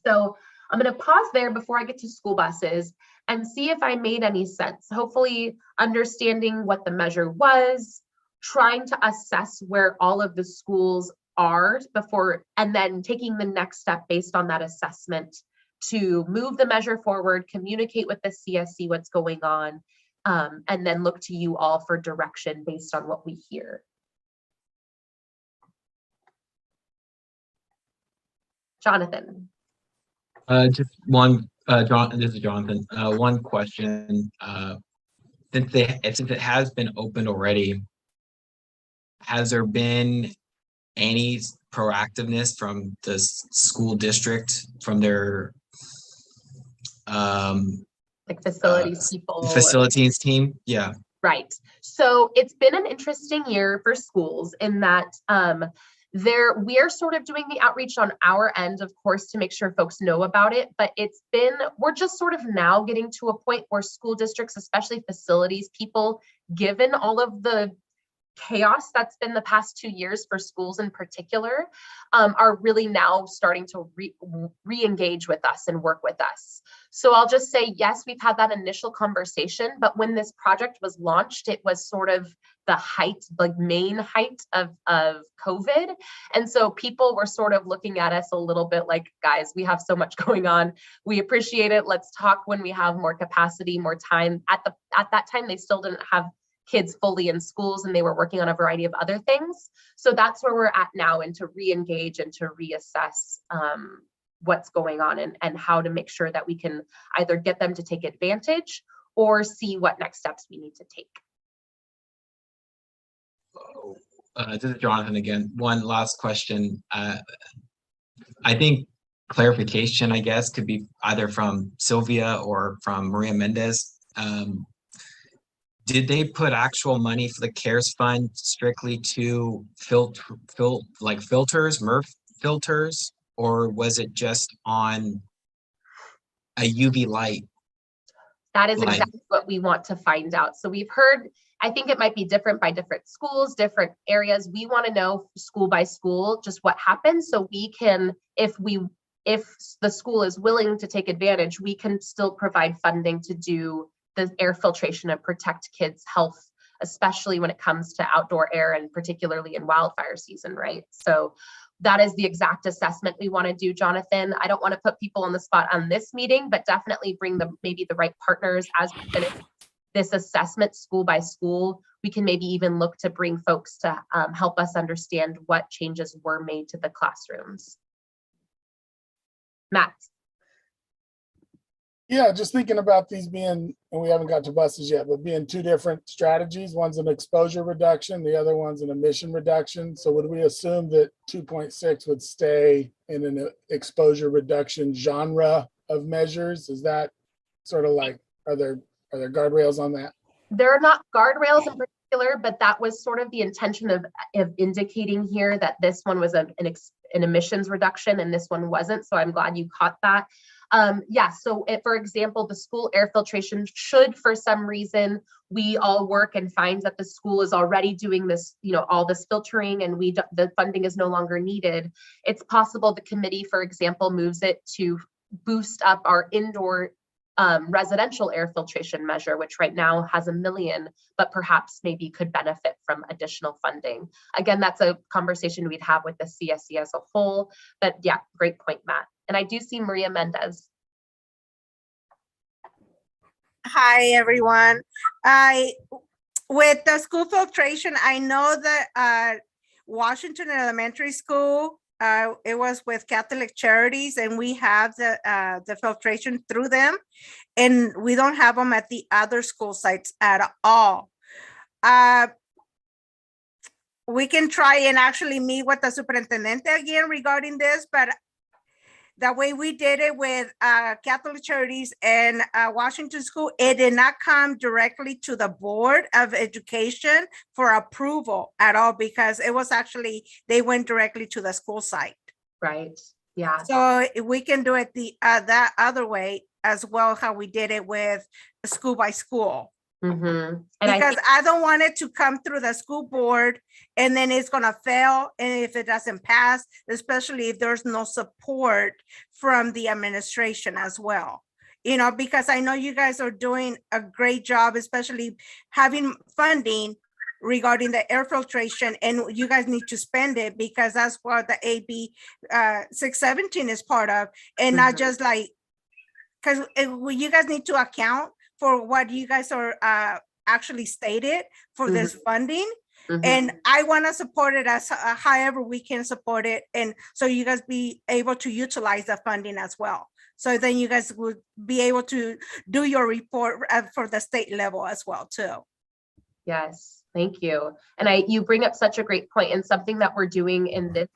So I'm going to pause there before I get to school buses and see if I made any sense. Hopefully understanding what the measure was, trying to assess where all of the schools are before, and then taking the next step based on that assessment to move the measure forward, communicate with the CSC what's going on, and then look to you all for direction based on what we hear. Jonathan. Just one, this is Jonathan. One question. since it has been opened already, has there been any proactiveness from the school district, from their like facilities people, facilities team? Yeah. Right. So it's been an interesting year for schools in that we are sort of doing the outreach on our end, of course, to make sure folks know about it. But we're just sort of now getting to a point where school districts, especially facilities people, given all of the chaos that's been the past 2 years for schools in particular, are really now starting to re-engage with us and work with us. So I'll just say, yes, we've had that initial conversation, but when this project was launched, it was sort of the height, like main height of COVID. And so people were sort of looking at us a little bit like, guys, we have so much going on. We appreciate it. Let's talk when we have more capacity, more time. At that time, they still didn't have kids fully in schools and they were working on a variety of other things. So that's where we're at now, and to re-engage and to reassess what's going on and how to make sure that we can either get them to take advantage or see what next steps we need to take. This is Jonathan again. One last question. I think clarification, I guess, could be either from Sylvia or from Maria Mendez. Did they put actual money for the CARES fund strictly to filters, MERV filters, or was it just on a UV light? That is exactly what we want to find out. So we've heard, I think it might be different by different schools, different areas. We want to know school by school just what happens, so we can, if the school is willing to take advantage, we can still provide funding to do the air filtration and protect kids' health, especially when it comes to outdoor air and particularly in wildfire season, right? So that is the exact assessment we want to do, Jonathan. I don't want to put people on the spot on this meeting, but definitely bring maybe the right partners as we finish this assessment school by school. We can maybe even look to bring folks to help us understand what changes were made to the classrooms. Matt. Yeah, just thinking about these being, and we haven't got to buses yet, but being two different strategies. One's an exposure reduction, the other one's an emission reduction. So would we assume that 2.6 would stay in an exposure reduction genre of measures? Is that sort of like, are there guardrails on that? There are not guardrails in particular, but that was sort of the intention of indicating here that this one was an emissions reduction and this one wasn't. So I'm glad you caught that. Yeah, so for example, the school air filtration should, for some reason, we all work and find that the school is already doing this, all this filtering and the funding is no longer needed. It's possible the committee, for example, moves it to boost up our indoor residential air filtration measure, which right now has $1 million, but perhaps maybe could benefit from additional funding. Again, that's a conversation we'd have with the CSC as a whole, but yeah, great point, Matt. And I do see Maria Mendez. Hi, everyone. With the school filtration, I know that Washington Elementary School, it was with Catholic Charities, and we have the filtration through them, and we don't have them at the other school sites at all. We can try and actually meet with the superintendent again regarding this, but the way we did it with Catholic Charities and Washington School, it did not come directly to the Board of Education for approval at all, because it was actually, they went directly to the school site. Right, yeah. So we can do it that other way as well, how we did it with school by school. Mm-hmm. Because I don't want it to come through the school board and then it's going to fail. And if it doesn't pass, especially if there's no support from the administration as well, because I know you guys are doing a great job, especially having funding regarding the air filtration, and you guys need to spend it because that's what the AB617 is part of, and not just like, because you guys need to account for what you guys are actually stated for this funding. And I want to support it as however we can support it. And so you guys be able to utilize the funding as well. So then you guys would be able to do your report for the state level as well too. Yes, thank you. And you bring up such a great point, and something that we're doing in this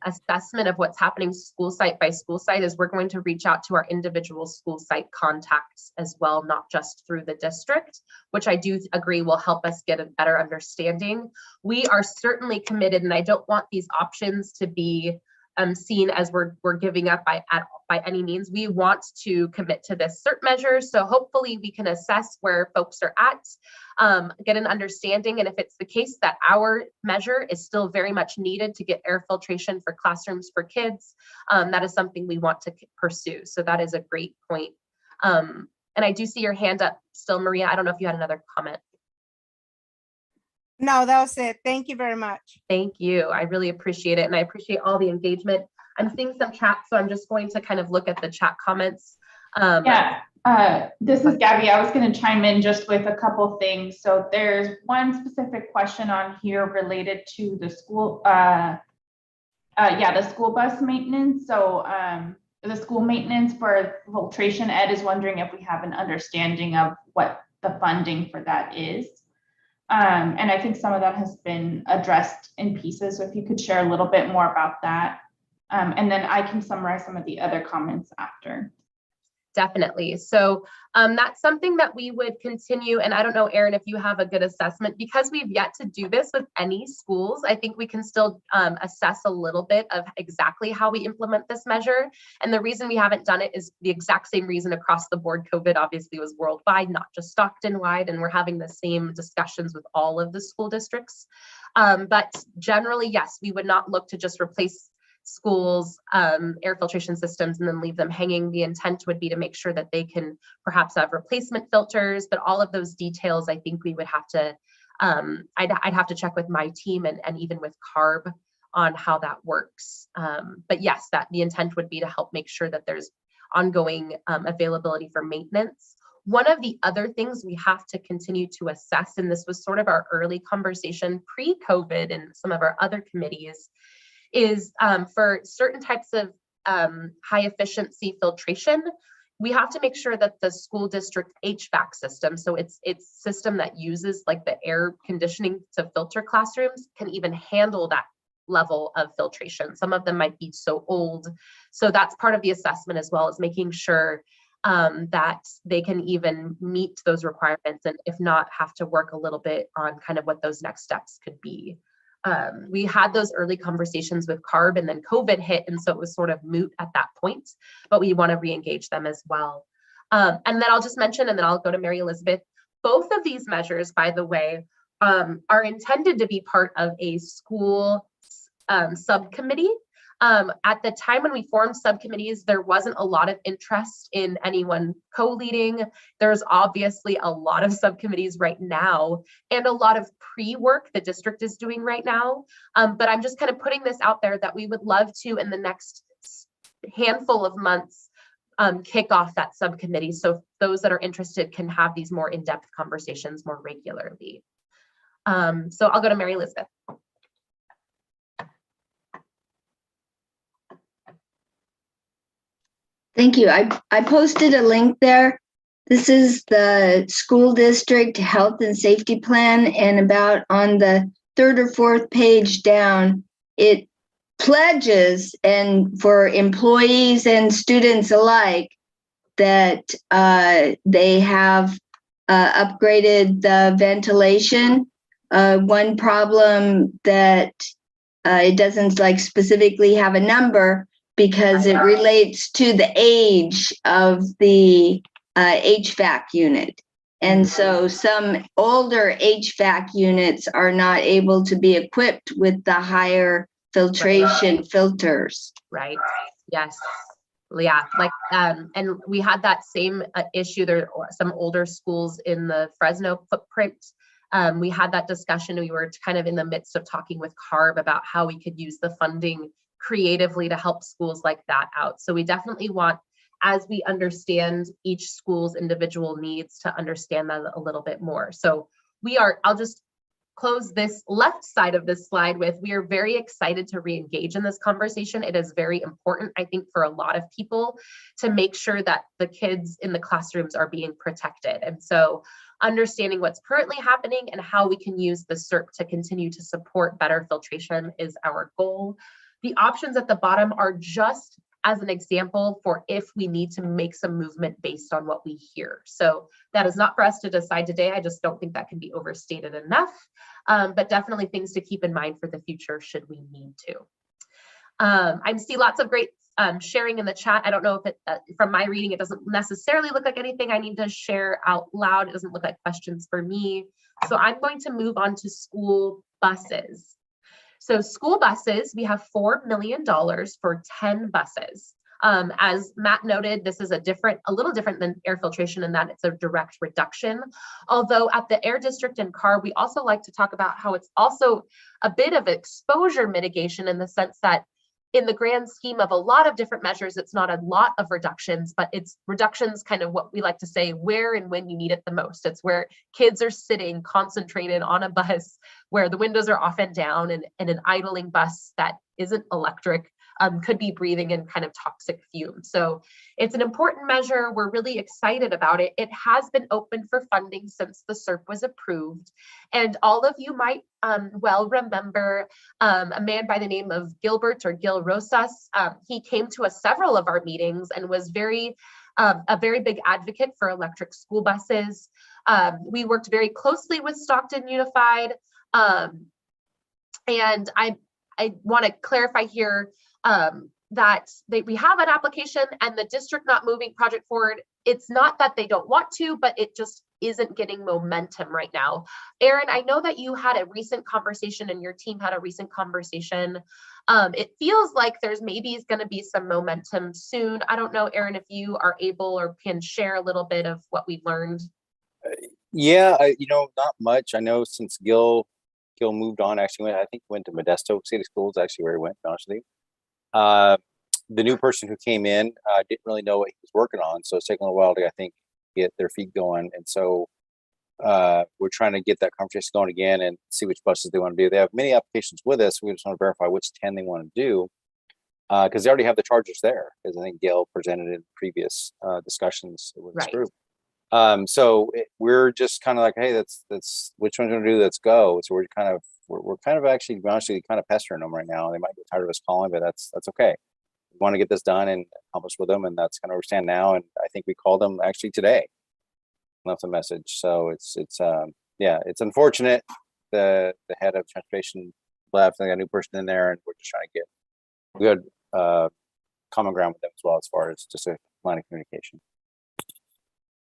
assessment of what's happening school site by school site is we're going to reach out to our individual school site contacts as well, not just through the district, which I do agree will help us get a better understanding. We are certainly committed, and I don't want these options to be seen as we're giving up by any means. We want to commit to this CERT measure. So hopefully we can assess where folks are at, get an understanding. And if it's the case that our measure is still very much needed to get air filtration for classrooms for kids, that is something we want to pursue. So that is a great point. And I do see your hand up still, Maria. I don't know if you had another comment. No, that was it. Thank you very much. Thank you. I really appreciate it. And I appreciate all the engagement. I'm seeing some chat, so I'm just going to kind of look at the chat comments. This is Gabby. I was going to chime in just with a couple things. So there's one specific question on here related to the school, the school bus maintenance. So the school maintenance for filtration, Ed is wondering if we have an understanding of what the funding for that is. And I think some of that has been addressed in pieces. So if you could share a little bit more about that. And then I can summarize some of the other comments after. Definitely. So that's something that we would continue. And I don't know, Erin, if you have a good assessment, because we've yet to do this with any schools. I think we can still assess a little bit of exactly how we implement this measure. And the reason we haven't done it is the exact same reason across the board. COVID obviously was worldwide, not just Stockton wide. And we're having the same discussions with all of the school districts. But generally, yes, we would not look to just replace schools' air filtration systems and then leave them hanging. The intent would be to make sure that they can perhaps have replacement filters, but all of those details, I think we would have to, I'd have to check with my team and even with CARB on how that works. But yes, the intent would be to help make sure that there's ongoing availability for maintenance. One of the other things we have to continue to assess, and this was sort of our early conversation pre-COVID and some of our other committees, is for certain types of high efficiency filtration, we have to make sure that the school district HVAC system, so it's system that uses like the air conditioning to filter classrooms, can even handle that level of filtration. Some of them might be so old. So that's part of the assessment as well, as making sure that they can even meet those requirements, and if not, have to work a little bit on kind of what those next steps could be. We had those early conversations with CARB, and then COVID hit, and so it was sort of moot at that point, but we want to re-engage them as well. And then I'll just mention, and then I'll go to Mary Elizabeth, both of these measures, by the way, are intended to be part of a school subcommittee. At the time when we formed subcommittees, there wasn't a lot of interest in anyone co-leading. There's obviously a lot of subcommittees right now and a lot of pre-work the district is doing right now. But I'm just kind of putting this out there that we would love to, in the next handful of months, kick off that subcommittee. So those that are interested can have these more in-depth conversations more regularly. So I'll go to Mary Elizabeth. Thank you. I posted a link there. This is the school district health and safety plan, and about on the 3rd or 4th page down, it pledges, and for employees and students alike, that they have upgraded the ventilation. One problem that it doesn't like specifically have a number, because it relates to the age of the HVAC unit. And so some older HVAC units are not able to be equipped with the higher filtration filters. Right. Yes. Yeah. Like, and we had that same issue. There are some older schools in the Fresno footprint. We had that discussion. We were kind of in the midst of talking with CARB about how we could use the funding creatively to help schools like that out. So we definitely want, as we understand each school's individual needs, to understand that a little bit more. So we are, I'll just close this left side of this slide with, we are very excited to re-engage in this conversation. It is very important, I think, for a lot of people to make sure that the kids in the classrooms are being protected. And so understanding what's currently happening and how we can use the SERP to continue to support better filtration is our goal. The options at the bottom are just as an example for if we need to make some movement based on what we hear. So that is not for us to decide today. I just don't think that can be overstated enough, but definitely things to keep in mind for the future should we need to. I see lots of great sharing in the chat. I don't know if it, from my reading, it doesn't necessarily look like anything I need to share out loud. It doesn't look like questions for me. So I'm going to move on to school buses. So school buses, we have $4 million for 10 buses. As Matt noted, this is a little different than air filtration in that it's a direct reduction. Although at the Air District and CARB, we also like to talk about how it's also a bit of exposure mitigation in the sense that in the grand scheme of a lot of different measures, it's not a lot of reductions, but it's reductions kind of what we like to say, where and when you need it the most. It's where kids are sitting concentrated on a bus where the windows are often down, and an idling bus that isn't electric could be breathing in kind of toxic fumes. So it's an important measure. We're really excited about it. It has been open for funding since the SERP was approved. And all of you might well remember a man by the name of Gilbert or Gil Rosas. He came to several of our meetings and was a very big advocate for electric school buses. We worked very closely with Stockton Unified. And I want to clarify here that we have an application and the district not moving project forward. It's not that they don't want to, but it just isn't getting momentum right now. Aaron, I know that you had a recent conversation and your team had a recent conversation. It feels like there's maybe going to be some momentum soon. I don't know, Aaron, if you are able or can share a little bit of what we've learned. Yeah, not much. I know since Gil moved on, actually I think went to Modesto City Schools, actually where he went, to be honest with you. The new person who came in didn't really know what he was working on, so it's taking a while to, I think, get their feet going. And so we're trying to get that conversation going again and see which buses they want to do. They have many applications with us. We just want to verify which 10 they want to do, because they already have the chargers there, because I think Gail presented in previous discussions with this group. So we're just kind of like, hey, that's which one's going to do? Let's go. So we're kind of actually, to be honest with you, kind of pestering them right now. They might get tired of us calling, but that's okay. We want to get this done and accomplish with them, and that's kind of where we stand now. And I think we called them actually today, left a message. So it's unfortunate. The head of transportation left, and got a new person in there, and we're just trying to get good common ground with them as well, as far as just a line of communication.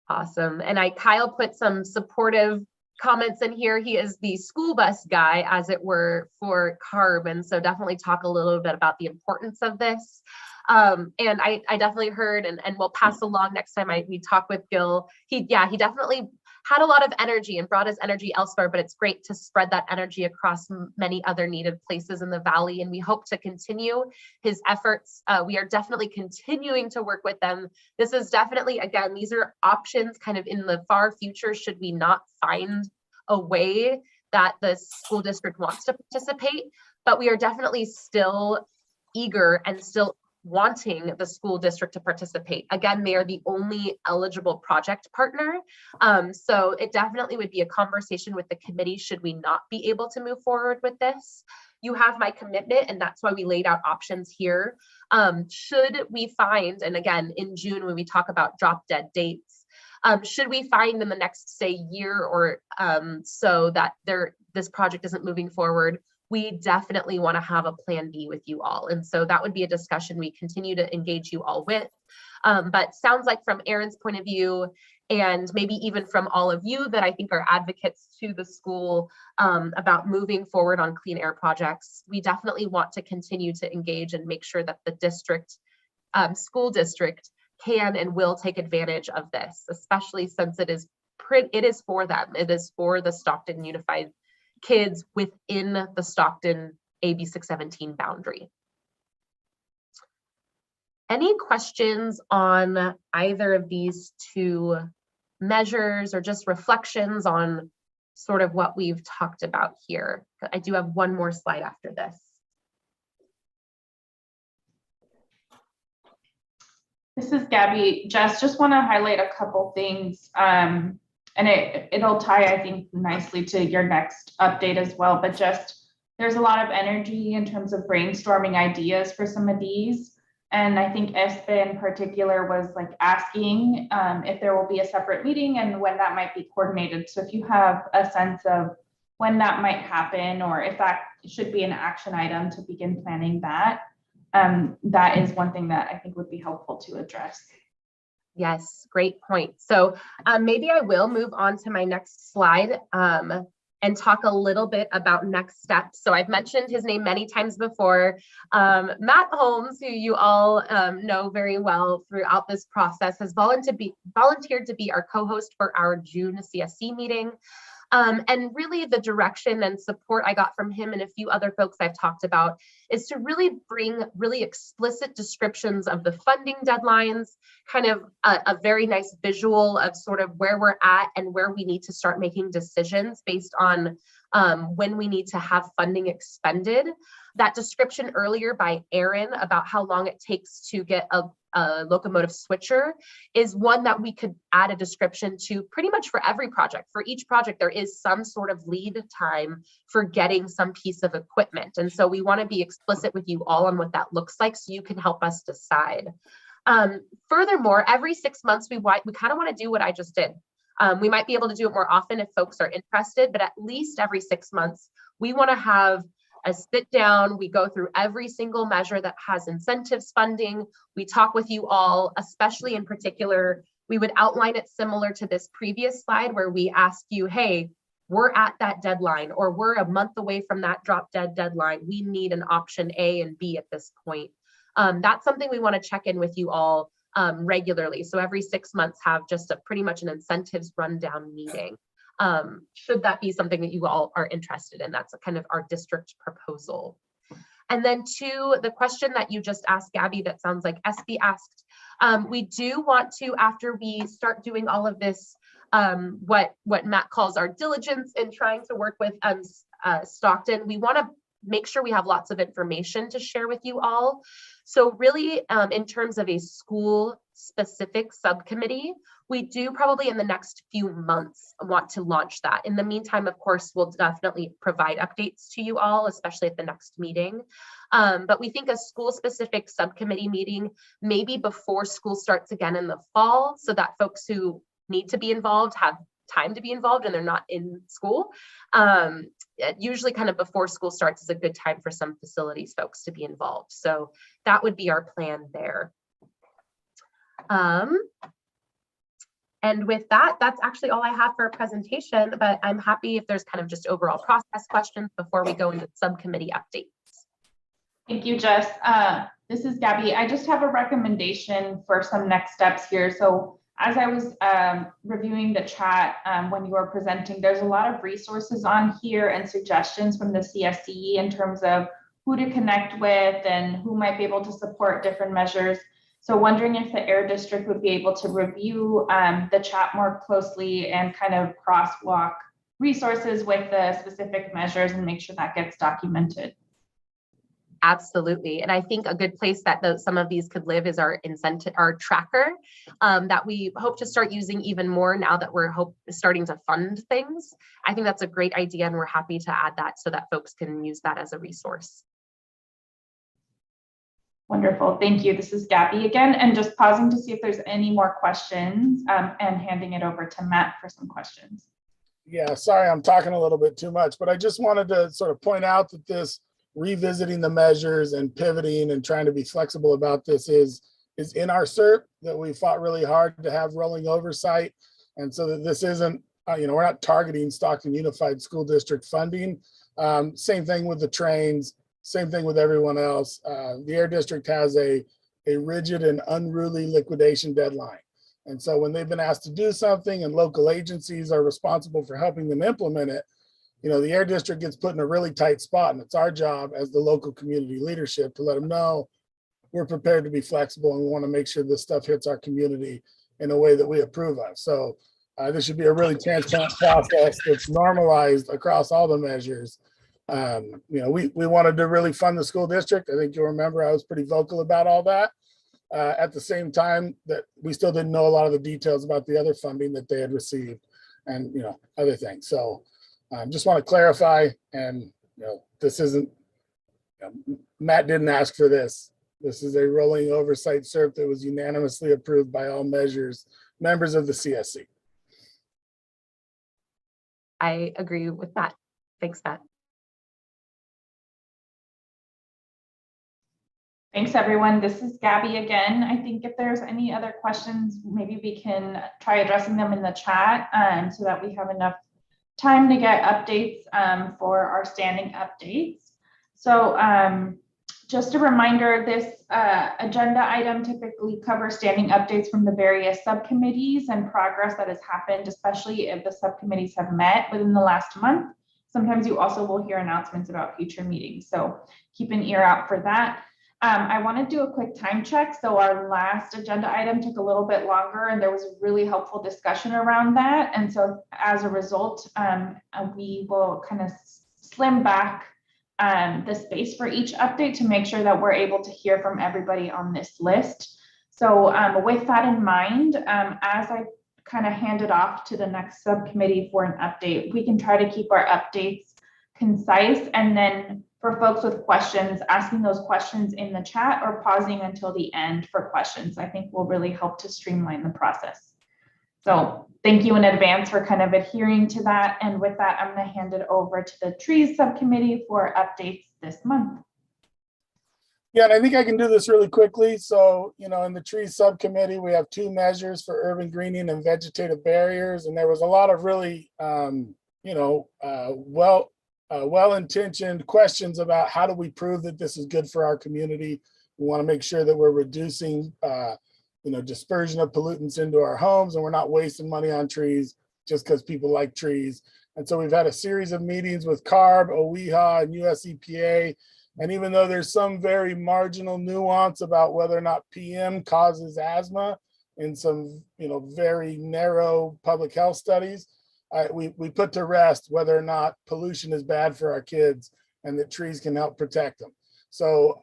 Awesome. And Kyle put some supportive comments in here. He is the school bus guy, as it were, for CARB. And so definitely talk a little bit about the importance of this. And I definitely heard, and we'll pass along next time we talk with Gil. He definitely had a lot of energy and brought his energy elsewhere, but it's great to spread that energy across many other needed places in the Valley. And we hope to continue his efforts. We are definitely continuing to work with them. This is definitely, again, these are options kind of in the far future, should we not find a way that the school district wants to participate, but we are definitely still eager and still wanting the school district to participate. Again, they are the only eligible project partner. So it definitely would be a conversation with the committee should we not be able to move forward with this. You have my commitment, and that's why we laid out options here. Should we find, and again, in June, when we talk about drop dead dates, should we find in the next, say, year or so that this project isn't moving forward, we definitely want to have a plan B with you all. And so that would be a discussion we continue to engage you all with. But sounds like from Aaron's point of view, and maybe even from all of you that I think are advocates to the school about moving forward on clean air projects, we definitely want to continue to engage and make sure that the district, school district, can and will take advantage of this, especially since it is for them. It is for the Stockton Unified kids within the Stockton AB617 boundary. Any questions on either of these two measures, or just reflections on sort of what we've talked about here. I do have one more slide after this. This is Gabby. Just want to highlight a couple things, and it'll tie, I think, nicely to your next update as well. But just there's a lot of energy in terms of brainstorming ideas for some of these, and I think ESPE in particular was like asking if there will be a separate meeting and when that might be coordinated. So if you have a sense of when that might happen, or if that should be an action item to begin planning that. That is one thing that I think would be helpful to address. Yes, great point. So maybe I will move on to my next slide and talk a little bit about next steps. So I've mentioned his name many times before. Matt Holmes, who you all know very well throughout this process, has volunteered to be our co-host for our June CSC meeting. And really the direction and support I got from him and a few other folks I've talked about is to really bring really explicit descriptions of the funding deadlines, kind of a very nice visual of sort of where we're at and where we need to start making decisions based on when we need to have funding expended. That description earlier by Aaron about how long it takes to get a locomotive switcher is one that we could add a description to pretty much for every project. For each project, there is some sort of lead time for getting some piece of equipment. And so we want to be explicit with you all on what that looks like so you can help us decide. Furthermore, every 6 months, we kind of want to do what I just did. We might be able to do it more often if folks are interested, but at least every 6 months, we want to have a sit down, we go through every single measure that has incentives funding. We talk with you all, especially in particular, we would outline it similar to this previous slide where we ask you, hey, we're at that deadline, or we're a month away from that drop dead deadline. We need an option A and B at this point. That's something we want to check in with you all regularly. So every 6 months have just pretty much an incentives rundown meeting. Should that be something that you all are interested in? That's kind of our district proposal. And then to the question that you just asked, Gabby, that sounds like SB asked, we do want to, after we start doing all of this, what Matt calls our diligence in trying to work with Stockton, we want to make sure we have lots of information to share with you all. So really, in terms of a school specific subcommittee, we do probably in the next few months want to launch that. In the meantime, of course, we'll definitely provide updates to you all, especially at the next meeting. But we think a school specific subcommittee meeting, maybe before school starts again in the fall, so that folks who need to be involved have time to be involved and they're not in school. Usually kind of before school starts is a good time for some facilities folks to be involved. So that would be our plan there. And with that, that's actually all I have for a presentation, but I'm happy if there's kind of just overall process questions before we go into subcommittee updates. Thank you, Jess. This is Gabby. I just have a recommendation for some next steps here. So as I was reviewing the chat when you were presenting, there's a lot of resources on here and suggestions from the CSC in terms of who to connect with and who might be able to support different measures. So wondering if the Air District would be able to review the chat more closely and kind of crosswalk resources with the specific measures and make sure that gets documented. Absolutely. And I think a good place that some of these could live is our incentive, our tracker that we hope to start using even more now that we're starting to fund things. I think that's a great idea and we're happy to add that so that folks can use that as a resource. Wonderful. Thank you. This is Gabby again, and just pausing to see if there's any more questions and handing it over to Matt for some questions. Yeah, sorry, I'm talking a little bit too much, but I just wanted to sort of point out that this revisiting the measures and pivoting and trying to be flexible about this is in our CERT that we fought really hard to have rolling oversight. And so that this isn't, we're not targeting Stockton Unified School District funding. Same thing with the trains, same thing with everyone else. The Air District has a rigid and unruly liquidation deadline. And so when they've been asked to do something and local agencies are responsible for helping them implement it, the Air District gets put in a really tight spot, and it's our job as the local community leadership to let them know we're prepared to be flexible and we want to make sure this stuff hits our community in a way that we approve of. So this should be a really transparent process that's normalized across all the measures. We wanted to really fund the school district. I think you'll remember I was pretty vocal about all that. At the same time, that we still didn't know a lot of the details about the other funding that they had received and other things. So just want to clarify, and this isn't, Matt didn't ask for this. This is a rolling oversight CERP that was unanimously approved by all members of the CSC. I agree with that. Thanks, Matt. Thanks, everyone. This is Gabby again. I think if there's any other questions, maybe we can try addressing them in the chat so that we have enough time to get updates for our standing updates. So just a reminder, this agenda item typically covers standing updates from the various subcommittees and progress that has happened, especially if the subcommittees have met within the last month. Sometimes you also will hear announcements about future meetings, so keep an ear out for that. I want to do a quick time check. So our last agenda item took a little bit longer and there was a really helpful discussion around that. And so as a result, we will kind of slim back the space for each update to make sure that we're able to hear from everybody on this list. So with that in mind, as I kind of hand it off to the next subcommittee for an update, we can try to keep our updates concise, and then for folks with questions, asking those questions in the chat or pausing until the end for questions, I think will really help to streamline the process. So thank you in advance for kind of adhering to that. And with that, I'm going to hand it over to the trees subcommittee for updates this month. Yeah, and I think I can do this really quickly. So, in the trees subcommittee, we have 2 measures for urban greening and vegetative barriers. And there was a lot of really, well-intentioned questions about how do we prove that this is good for our community. We want to make sure that we're reducing, dispersion of pollutants into our homes, and we're not wasting money on trees just because people like trees. And so we've had a series of meetings with CARB, OEHA, and US EPA. And even though there's some very marginal nuance about whether or not PM causes asthma in some, very narrow public health studies, we put to rest whether or not pollution is bad for our kids and that trees can help protect them. So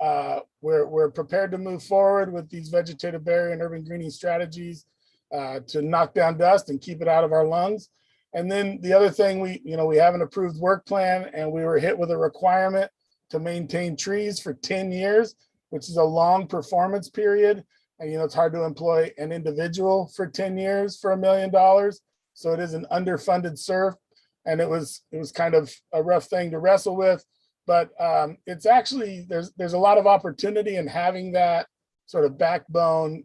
we're prepared to move forward with these vegetative barrier and urban greening strategies to knock down dust and keep it out of our lungs. And then the other thing, we have an approved work plan, and we were hit with a requirement to maintain trees for 10 years, which is a long performance period. And it's hard to employ an individual for 10 years for $1 million. So it is an underfunded CERF, and it was kind of a rough thing to wrestle with, but it's actually, there's a lot of opportunity in having that sort of backbone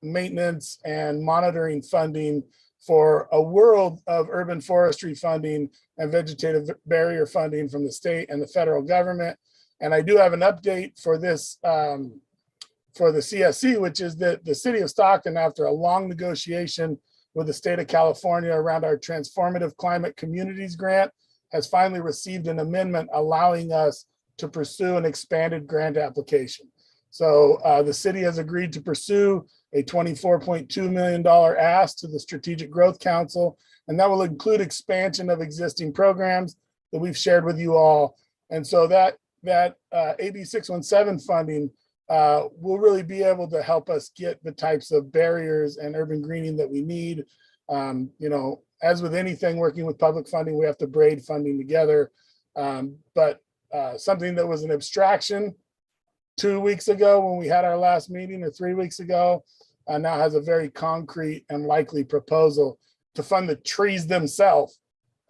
maintenance and monitoring funding for a world of urban forestry funding and vegetative barrier funding from the state and the federal government. And I do have an update for this, for the CSC, which is that the city of Stockton, after a long negotiation with the state of California around our Transformative Climate Communities grant, has finally received an amendment allowing us to pursue an expanded grant application. So the city has agreed to pursue a $24.2 million ask to the Strategic Growth Council, and that will include expansion of existing programs that we've shared with you all. And so that AB617 funding will really be able to help us get the types of barriers and urban greening that we need. As with anything working with public funding, we have to braid funding together. But something that was an abstraction 2 weeks ago when we had our last meeting, or 3 weeks ago, now has a very concrete and likely proposal to fund the trees themselves,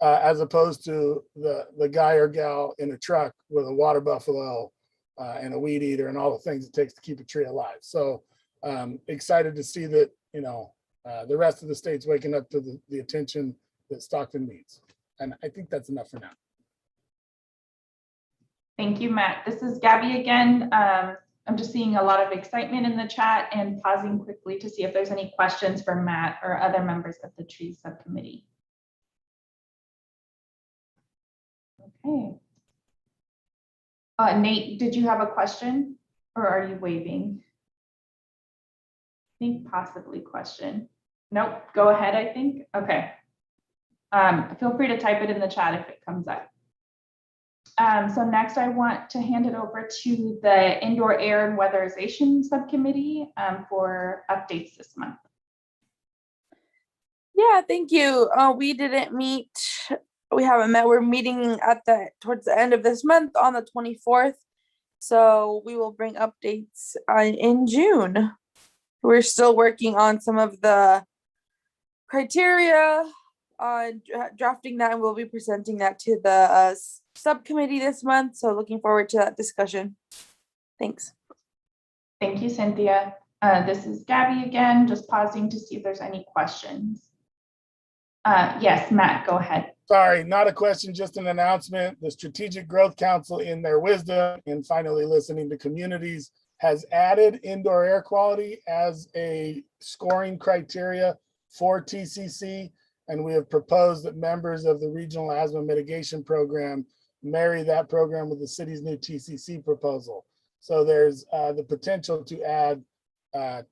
as opposed to the guy or gal in a truck with a water buffalo and a weed eater and all the things it takes to keep a tree alive. So excited to see that, the rest of the state's waking up to the attention that Stockton needs. And I think that's enough for now. Thank you, Matt. This is Gabby again. I'm just seeing a lot of excitement in the chat and pausing quickly to see if there's any questions for Matt or other members of the trees subcommittee. Okay. Nate, did you have a question, or are you waving? I think possibly question. Nope, go ahead, I think. Okay. Feel free to type it in the chat if it comes up. So next I want to hand it over to the Indoor Air and Weatherization Subcommittee for updates this month. Yeah, thank you. We didn't meet. We haven't met. We're meeting at towards the end of this month on the 24th. So we will bring updates in June. We're still working on some of the criteria, drafting that, and we'll be presenting that to the subcommittee this month. So looking forward to that discussion. Thanks. Thank you, Cynthia. This is Gabby again, just pausing to see if there's any questions. Yes, Matt, go ahead. Sorry, not a question, just an announcement. The Strategic Growth Council, in their wisdom and finally listening to communities, has added indoor air quality as a scoring criteria for TCC. And we have proposed that members of the Regional Asthma Mitigation Program marry that program with the city's new TCC proposal. So there's the potential to add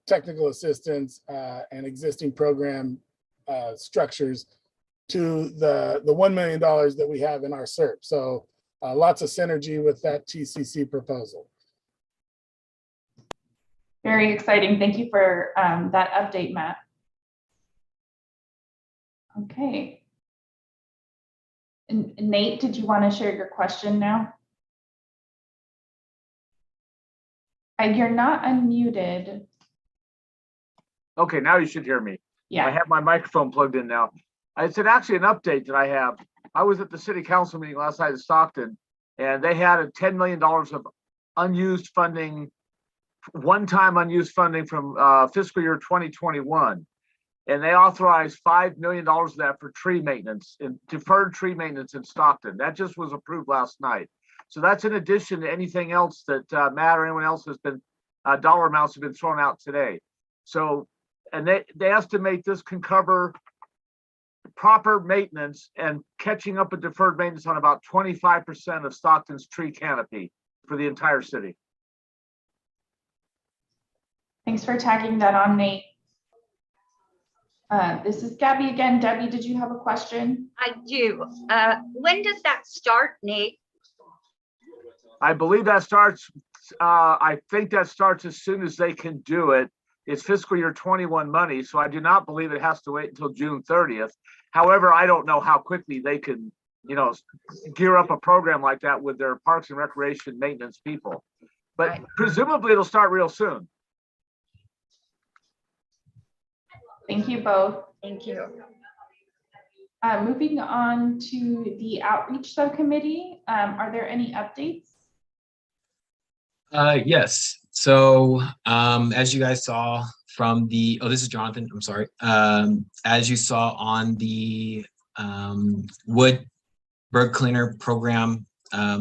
technical assistance and existing program structures to the $1 million that we have in our SERP. So lots of synergy with that TCC proposal. Very exciting. Thank you for that update, Matt. Okay. And Nate, did you want to share your question now? You're not unmuted. Okay, now you should hear me. Yeah. I have my microphone plugged in now. It's actually an update that I have. I was at the city council meeting last night in Stockton, and they had a $10 million of unused funding, one-time unused funding from fiscal year 2021. And they authorized $5 million of that for tree maintenance and deferred tree maintenance in Stockton. That just was approved last night. So that's in addition to anything else that Matt or anyone else has been, dollar amounts have been thrown out today. So, and they estimate this can cover proper maintenance and catching up with deferred maintenance on about 25% of Stockton's tree canopy for the entire city. Thanks for tagging that on, Nate. This is Gabby again. Debbie, did you have a question? I do. When does that start, Nate? I believe that starts, I think that starts as soon as they can do it. It's fiscal year 21 money, so I do not believe it has to wait until June 30th. However, I don't know how quickly they can, you know, gear up a program like that with their Parks and Recreation maintenance people. But presumably it'll start real soon. Thank you both. Thank you. Moving on to the outreach subcommittee, are there any updates? Yes. So as you guys saw from the, this is Jonathan, I'm sorry. As you saw on the wood burn cleaner program,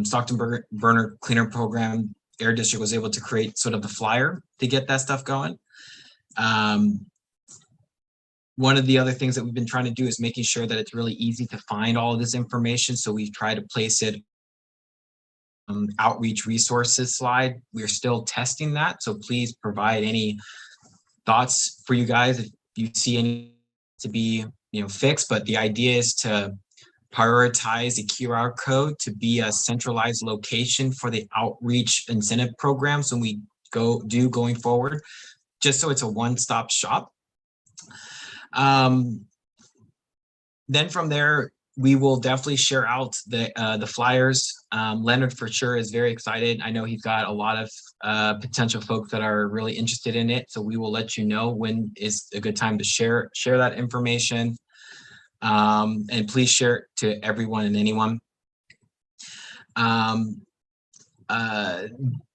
Stockton burner cleaner program, Air District was able to create sort of the flyer to get that stuff going. One of the other things that we've been trying to do is making sure that it's really easy to find all of this information. So we try to place it outreach resources slide. We're still testing that. So please provide any thoughts for you guys if you see any to be, you know, fixed. But the idea is to prioritize the QR code to be a centralized location for the outreach incentive programs when we going forward, just so it's a one-stop shop. Then from there, we will definitely share out the flyers. Leonard for sure is very excited. I know he's got a lot of potential folks that are really interested in it. So we will let you know when is a good time to share that information. And please share it to everyone and anyone. And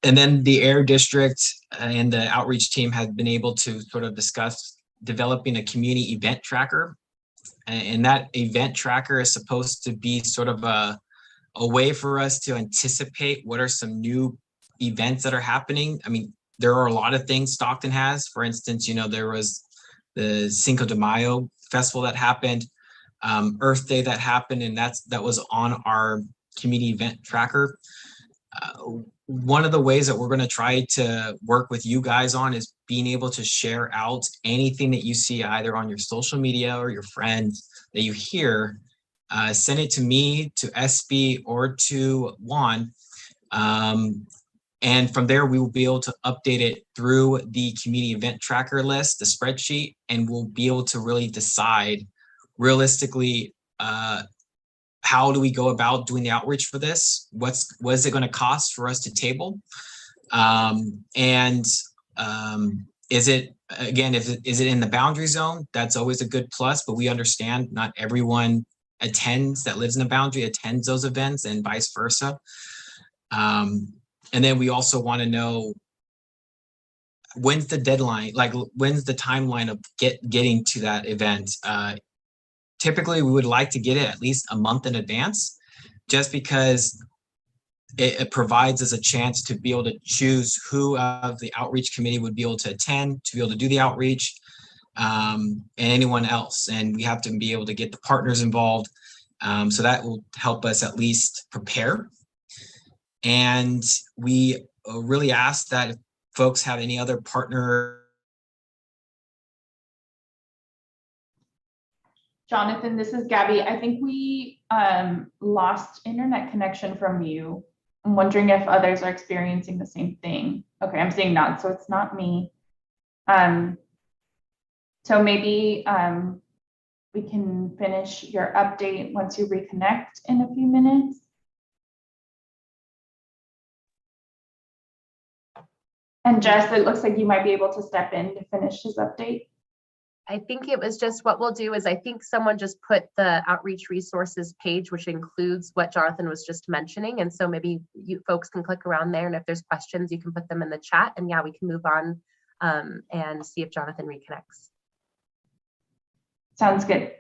then the Air District and the outreach team has been able to sort of discuss developing a community event tracker. And that event tracker is supposed to be sort of a way for us to anticipate what are some new events that are happening. I mean, there are a lot of things Stockton has. For instance, you know, there was the Cinco de Mayo festival that happened, Earth Day that happened, and that was on our community event tracker. one of the ways that we're going to try to work with you guys on is being able to share out anything that you see either on your social media or your friends that you hear. Send it to me, to SB, or to Juan. And from there, we will be able to update it through the community event tracker list, the spreadsheet, and we'll be able to really decide realistically, how do we go about doing the outreach for this? What is it going to cost for us to table? Is it, again, is it in the boundary zone? That's always a good plus, but we understand not everyone attends that lives in the boundary attends those events and vice versa. And then we also want to know when's the deadline, like when's the timeline of getting to that event. Typically, we would like to get it at least a month in advance, just because it provides us a chance to be able to choose who of the outreach committee would be able to attend, to be able to do the outreach, and anyone else. And we have to be able to get the partners involved. So that will help us at least prepare. And we really ask that if folks have any other partner. Jonathan, this is Gabby. I think we lost internet connection from you. I'm wondering if others are experiencing the same thing. Okay, I'm seeing none, so it's not me. So maybe we can finish your update once you reconnect in a few minutes. And Jess, it looks like you might be able to step in to finish his update. I think it was just what we'll do is I think someone just put the outreach resources page, which includes what Jonathan was just mentioning. And so maybe you folks can click around there. And if there's questions, you can put them in the chat. And yeah, we can move on and see if Jonathan reconnects. Sounds good.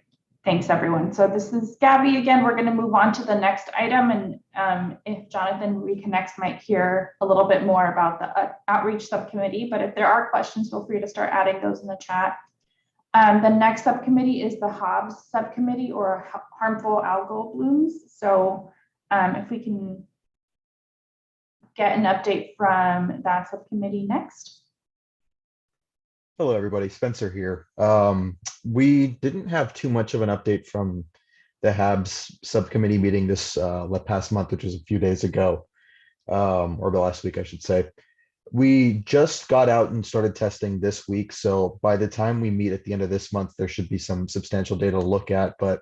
Thanks, everyone. So this is Gabby again. We're going to move on to the next item. And if Jonathan reconnects, might hear a little bit more about the outreach subcommittee. But if there are questions, feel free to start adding those in the chat. The next subcommittee is the Hobbs subcommittee, or harmful algal blooms. So if we can get an update from that subcommittee next. Hello, everybody. Spencer here. We didn't have too much of an update from the HABS subcommittee meeting this past month, which was a few days ago, or the last week, I should say. We just got out and started testing this week. So by the time we meet at the end of this month, there should be some substantial data to look at. But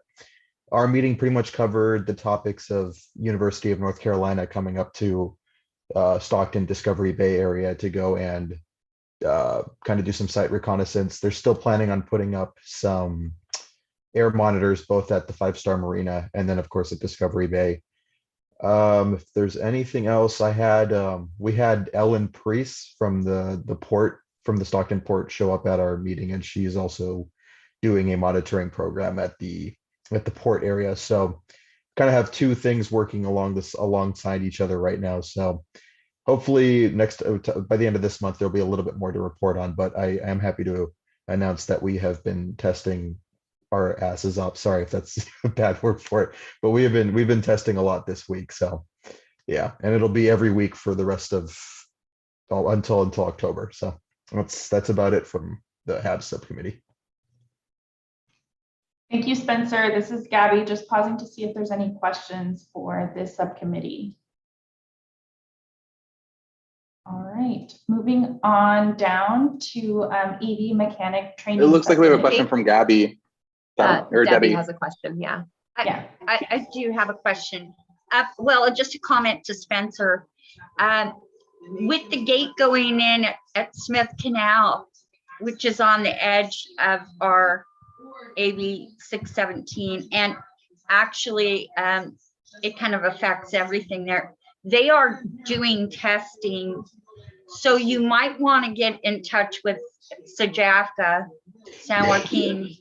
our meeting pretty much covered the topics of University of North Carolina coming up to Stockton, Discovery Bay area to go and kind of do some site reconnaissance. They're still planning on putting up some air monitors, both at the 5-Star Marina and then, of course, at Discovery Bay. If there's anything else, we had Ellen Priest from the port, from the Stockton port, show up at our meeting, and she's also doing a monitoring program at the port area. So kind of have two things working alongside each other right now. So hopefully by the end of this month, there'll be a little bit more to report on, but I am happy to announce that we have been testing our asses up. Sorry if that's a bad word for it, but we've been testing a lot this week. So yeah, and it'll be every week for the rest of until October. So that's about it from the HABS subcommittee. Thank you, Spencer. This is Gabby, just pausing to see if there's any questions for this subcommittee. All right, moving on down to EV mechanic training. It looks like we have a question from Gabby. Or Debbie has a question. Yeah. I do have a question. Well, just a comment to Spencer. With the gate going in at Smith Canal, which is on the edge of our AB617, and actually it kind of affects everything there. They are doing testing, so you might want to get in touch with Sajafka, San Joaquin,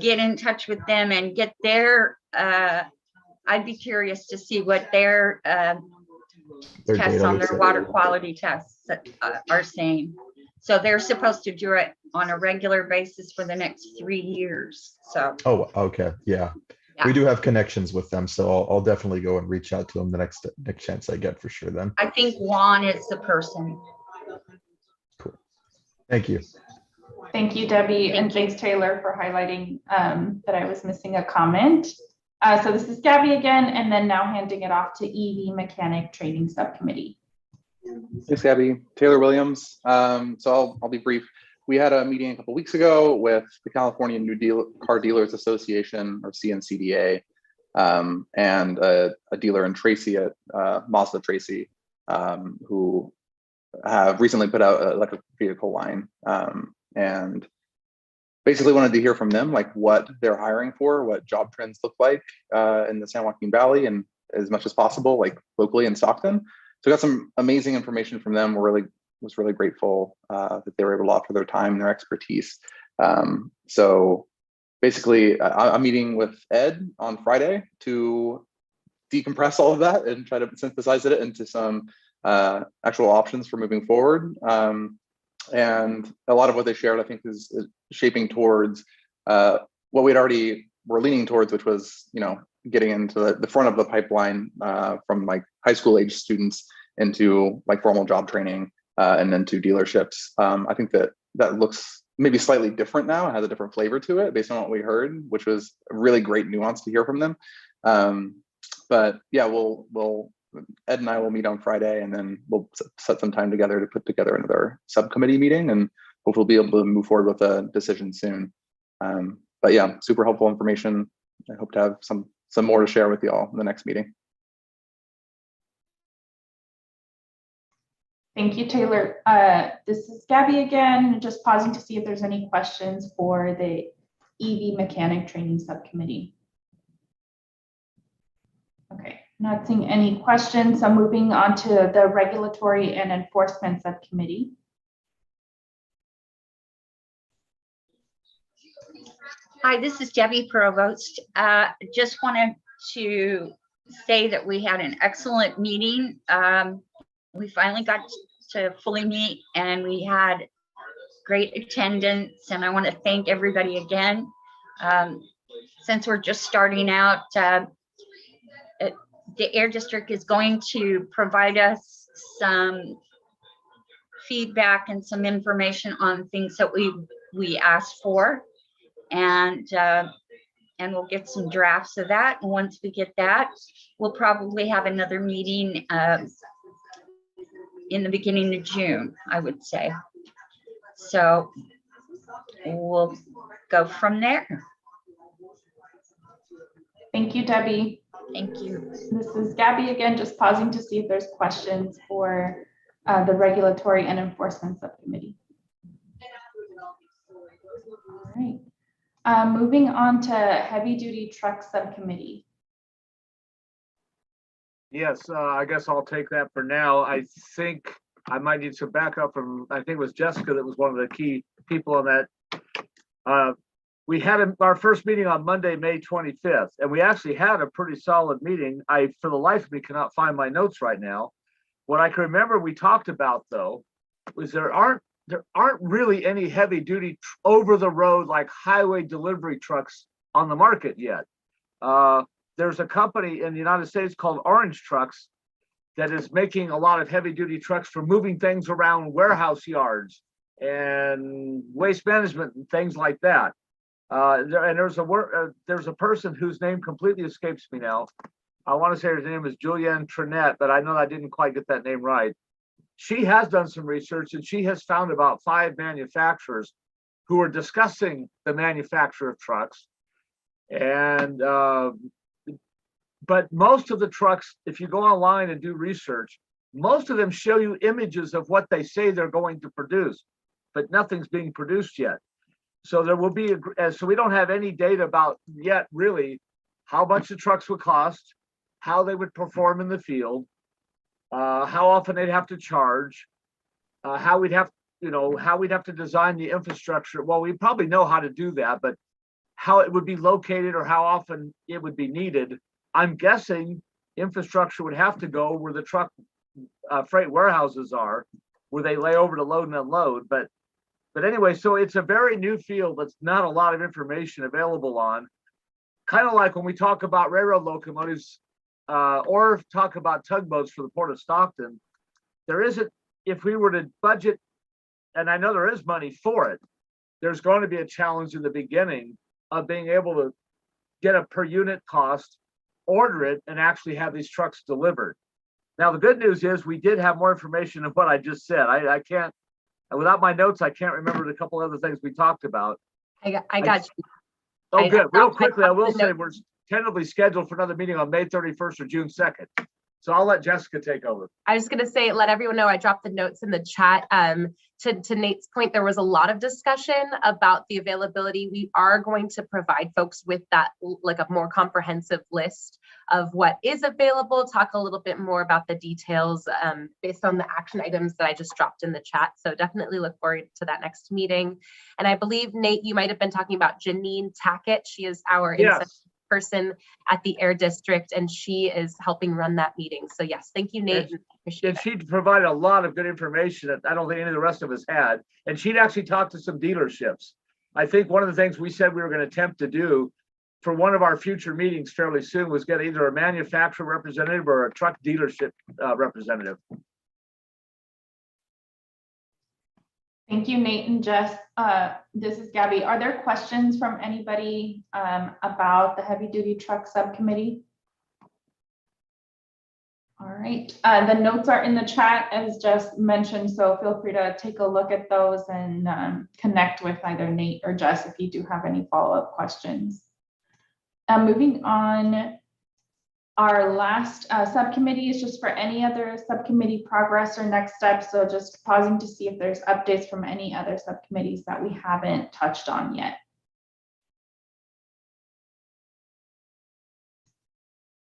get in touch with them and get their, I'd be curious to see what their tests on their water quality tests are saying. So they're supposed to do it on a regular basis for the next 3 years. So. Oh, okay. Yeah. We do have connections with them, so I'll definitely go and reach out to them the next chance I get for sure then. I think Juan is the person. Thank you. Thank you, Debbie, and thanks, Taylor, for highlighting that I was missing a comment. So this is Gabby again, and then now handing it off to EV Mechanic Training Subcommittee. Thanks, Gabby. Taylor Williams. So I'll be brief. We had a meeting a couple weeks ago with the California Car Dealers Association, or CNCDA, and a dealer in Tracy at Mazda Tracy, who have recently put out an electric vehicle line, and basically wanted to hear from them, like what they're hiring for, what job trends look like in the San Joaquin Valley, and as much as possible, like locally in Stockton. So we got some amazing information from them. Was really grateful that they were able to offer their time, their expertise. So basically, I'm meeting with Ed on Friday to decompress all of that and try to synthesize it into some actual options for moving forward. And a lot of what they shared, I think, is shaping towards what we'd already were leaning towards, which was, getting into the front of the pipeline from like high school age students into like formal job training and then to dealerships. I think that looks maybe slightly different now. It has a different flavor to it based on what we heard, which was a really great nuance to hear from them. But yeah, Ed and I will meet on Friday, and then we'll set some time together to put together another subcommittee meeting, and hopefully we'll be able to move forward with a decision soon. But yeah, super helpful information. I hope to have some more to share with you all in the next meeting. Thank you, Taylor. This is Gabby again, just pausing to see if there's any questions for the EV Mechanic Training Subcommittee. Okay, not seeing any questions. So moving on to the Regulatory and Enforcement Subcommittee. Hi, this is Debbie Provost. Just wanted to say that we had an excellent meeting. We finally got to fully meet, and we had great attendance, and I want to thank everybody again. Since we're just starting out, the Air District is going to provide us some feedback and some information on things that we asked for, and we'll get some drafts of that. And once we get that, we'll probably have another meeting in the beginning of June, I would say. So we'll go from there. Thank you, Debbie. Thank you. This is Gabby again, just pausing to see if there's questions for the Regulatory and Enforcement Subcommittee. All right. Moving on to Heavy Duty Truck Subcommittee. Yes, I guess I'll take that for now. I think I might need some backup from, I think it was Jessica that was one of the key people on that. We had our first meeting on Monday, May 25th, and we actually had a pretty solid meeting. For the life of me, cannot find my notes right now. What I can remember we talked about, though, was there aren't really any heavy duty over the road, like highway delivery trucks on the market yet. There's a company in the United States called Orange Trucks that is making a lot of heavy duty trucks for moving things around warehouse yards and waste management and things like that. There's a person whose name completely escapes me now. I want to say her name is Julianne Trinette, but I know I didn't quite get that name right. She has done some research, and she has found about 5 manufacturers who are discussing the manufacture of trucks. And but most of the trucks, if you go online and do research, most of them show you images of what they say they're going to produce, but nothing's being produced yet. So there will be, so we don't have any data about yet really how much the trucks would cost, how they would perform in the field, how often they'd have to charge, how we'd have to design the infrastructure. Well, we probably know how to do that, but how it would be located or how often it would be needed, I'm guessing infrastructure would have to go where the truck freight warehouses are, where they lay over to load and unload. But anyway, so it's a very new field that's not a lot of information available on. kind of like when we talk about railroad locomotives or talk about tugboats for the Port of Stockton, there isn't, if we were to budget, and I know there is money for it, there's going to be a challenge in the beginning of being able to get a per unit cost, order it, and actually have these trucks delivered. Now, the good news is we did have more information than what I just said. I can't, without my notes, I can't remember the couple other things we talked about. I got you. Oh, good. Real quickly, I will say we're tentatively scheduled for another meeting on May 31st or June 2nd. So I'll let Jessica take over. I was going to say, let everyone know I dropped the notes in the chat. To Nate's point, there was a lot of discussion about the availability. We are going to provide folks with that, like a more comprehensive list of what is available, talk a little bit more about the details based on the action items that I just dropped in the chat. So definitely look forward to that next meeting. And I believe, Nate, you might have been talking about Janine Tackett. She is our person at the Air District, and she is helping run that meeting. So yes, thank you, Nate. And she provided a lot of good information that I don't think any of the rest of us had. And she'd actually talked to some dealerships. I think one of the things we said we were going to attempt to do for one of our future meetings fairly soon was get either a manufacturer representative or a truck dealership representative. Thank you, Nate and Jess. This is Gabby. Are there questions from anybody about the heavy duty truck subcommittee? All right, the notes are in the chat as Jess mentioned, so feel free to take a look at those and connect with either Nate or Jess if you do have any follow-up questions. Moving on, our last subcommittee is just for any other subcommittee progress or next steps. So just pausing to see if there's updates from any other subcommittees that we haven't touched on yet.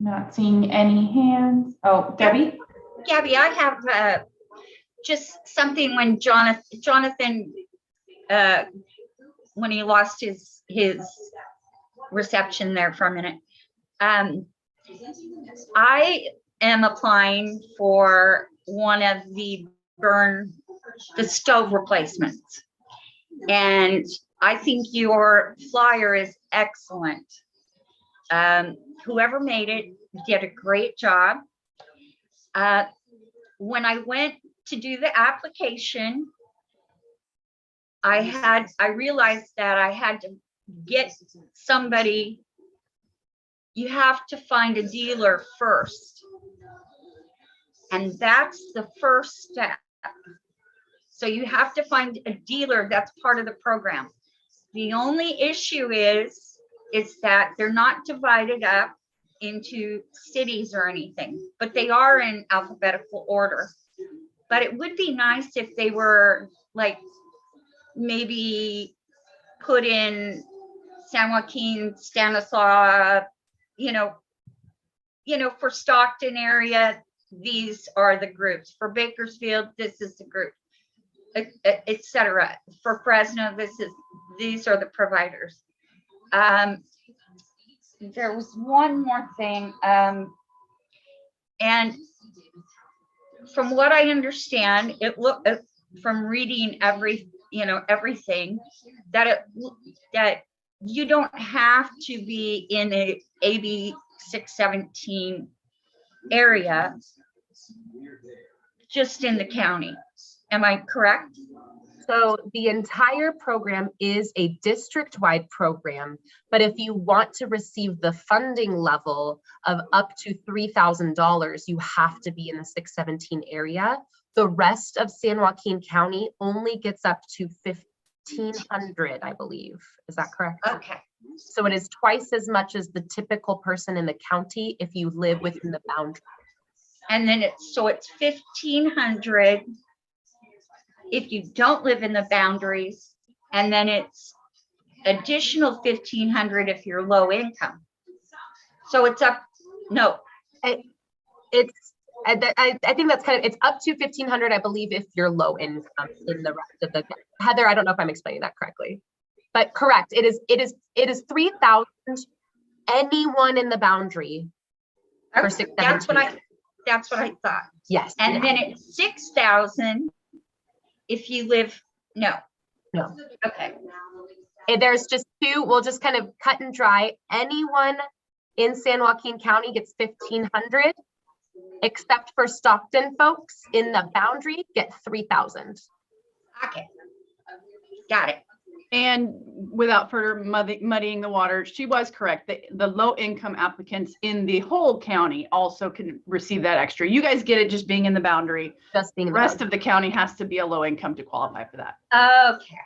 Not seeing any hands. Oh, Debbie? Gabby, I have just something when Jonathan when he lost his reception there for a minute. I am applying for one of the stove replacements. And I think your flyer is excellent. Whoever made it did a great job. When I went to do the application, I realized that I had to get somebody. You have to find a dealer first. And that's the first step. So you have to find a dealer that's part of the program. The only issue is that they're not divided up into cities or anything, but they are in alphabetical order. But it would be nice if they were like maybe put in San Joaquin, Stanislaus, for Stockton area, these are the groups. For Bakersfield, this is the group, etc. For Fresno, these are the providers. There was one more thing, and from what I understand, it looked from reading everything that you don't have to be in a AB617 area, just in the county. Am I correct? So the entire program is a district-wide program, but if you want to receive the funding level of up to $3,000, you have to be in the 617 area. The rest of San Joaquin County only gets up to 1,500, I believe. Is that correct? Okay. So it is twice as much as the typical person in the county if you live within the boundary. And then it's 1,500 if you don't live in the boundaries, and then it's additional 1,500 if you're low income. So it's up. No, I think that's it's up to 1,500, I believe, if you're low income. In the rest of the Heather, I don't know if I'm explaining that correctly, but correct. It is 3,000 anyone in the boundary. For 617. That's what I thought. Yes. And then it's 6,000 if you live. No. No. Okay. There's just two, we'll just kind of cut and dry. Anyone in San Joaquin County gets 1,500, except for Stockton folks in the boundary get 3,000. Okay, got it. And without further muddying the water, she was correct. The low income applicants in the whole county also can receive that extra. You guys get it just being in the boundary. Just being in the rest boundary. of the county has to be a low income to qualify for that. Okay,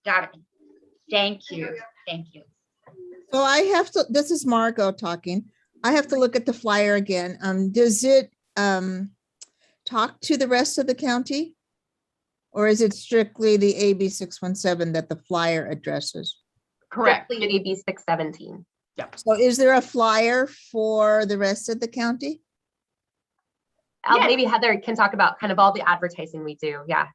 got it. Thank you. So I have to, this is Margot talking. I have to look at the flyer again. Does it talk to the rest of the county? Or is it strictly the AB617 that the flyer addresses? Correct. Strictly AB617. Yep. So is there a flyer for the rest of the county? Maybe Heather can talk about kind of all the advertising we do. Yeah.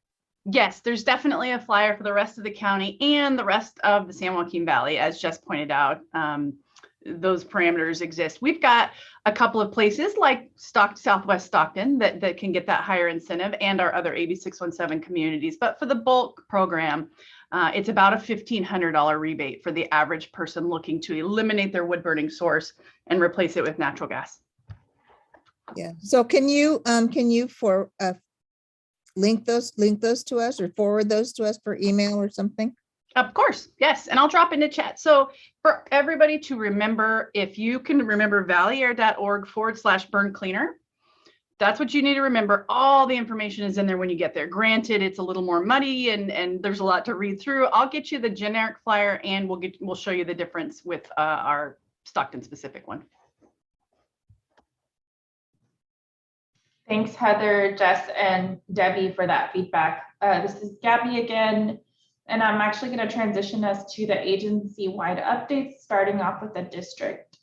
Yes, there's definitely a flyer for the rest of the county and the rest of the San Joaquin Valley, as Jess pointed out. Those parameters exist. We've got a couple of places like Southwest Stockton that can get that higher incentive, and our other AB617 communities. But for the bulk program, it's about a $1,500 rebate for the average person looking to eliminate their wood burning source and replace it with natural gas. Yeah. So can you link those to us or forward those to us for email or something? Of course, yes, and I'll drop into chat. So for everybody to remember, if you can remember valleyair.org/burn cleaner, that's what you need to remember. All the information is in there when you get there. Granted, it's a little more muddy and there's a lot to read through. I'll get you the generic flyer and we'll show you the difference with our Stockton specific one. Thanks, Heather, Jess, and Debbie for that feedback. This is Gabby again. And I'm actually going to transition us to the agency-wide updates, starting off with the district.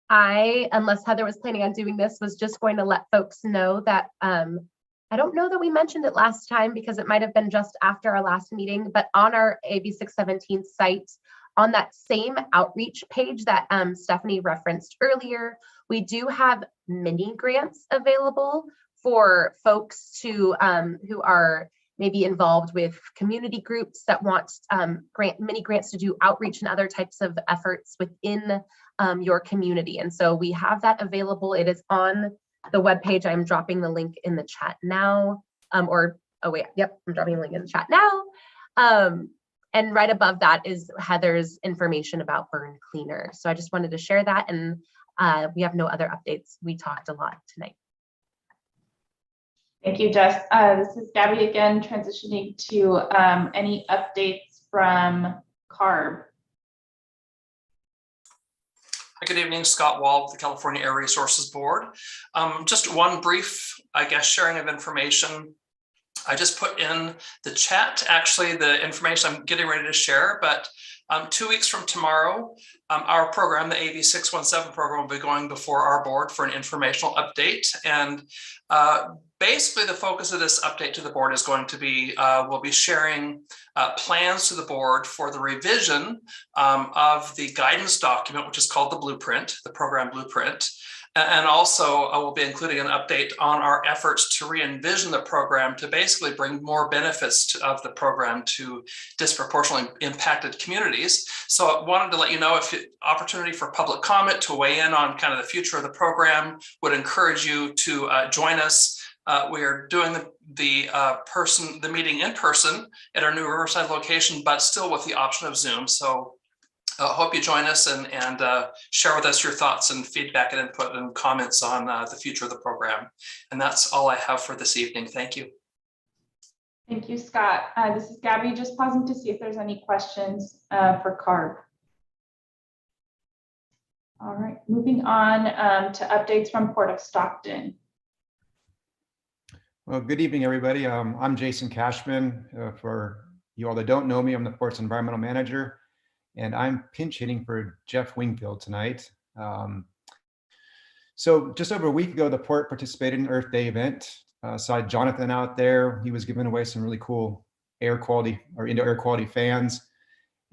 Unless Heather was planning on doing this, was just going to let folks know that I don't know that we mentioned it last time because it might have been just after our last meeting, but on our AB617 site, on that same outreach page that Stephanie referenced earlier, we do have mini grants available for folks to who are maybe involved with community groups that want mini grants to do outreach and other types of efforts within your community. And so we have that available. It is on the webpage. I'm dropping the link in the chat now. I'm dropping the link in the chat now. And right above that is Heather's information about Burn Cleaner. So I just wanted to share that, and we have no other updates. We talked a lot tonight. Thank you, Jess. This is Gabby again, transitioning to any updates from CARB. Good evening, Scott Wall with the California Air Resources Board. Just one brief, sharing of information. I just put in the chat, actually, the information I'm getting ready to share, but 2 weeks from tomorrow, our program, the AB617 program, will be going before our board for an informational update. And basically the focus of this update to the board is going to be, we'll be sharing plans to the board for the revision of the guidance document, which is called the blueprint, the program blueprint. And also I will be including an update on our efforts to re-envision the program to basically bring more benefits of the program to disproportionately impacted communities. So I wanted to let you know if opportunity for public comment to weigh in on kind of the future of the program, would encourage you to join us. We are doing the meeting in person at our new Riverside location, but still with the option of Zoom. So hope you join us and share with us your thoughts and feedback and input and comments on the future of the program. And that's all I have for this evening. Thank you. Thank you, Scott. This is Gabby, just pausing to see if there's any questions for CARB. All right, moving on to updates from Port of Stockton. Well, good evening, everybody. I'm Jason Cashman. For you all that don't know me, I'm the Port's Environmental Manager, and I'm pinch hitting for Jeff Wingfield tonight. So just over a week ago, the Port participated in an Earth Day event. Saw Jonathan out there. He was giving away some really cool air quality or indoor air quality fans.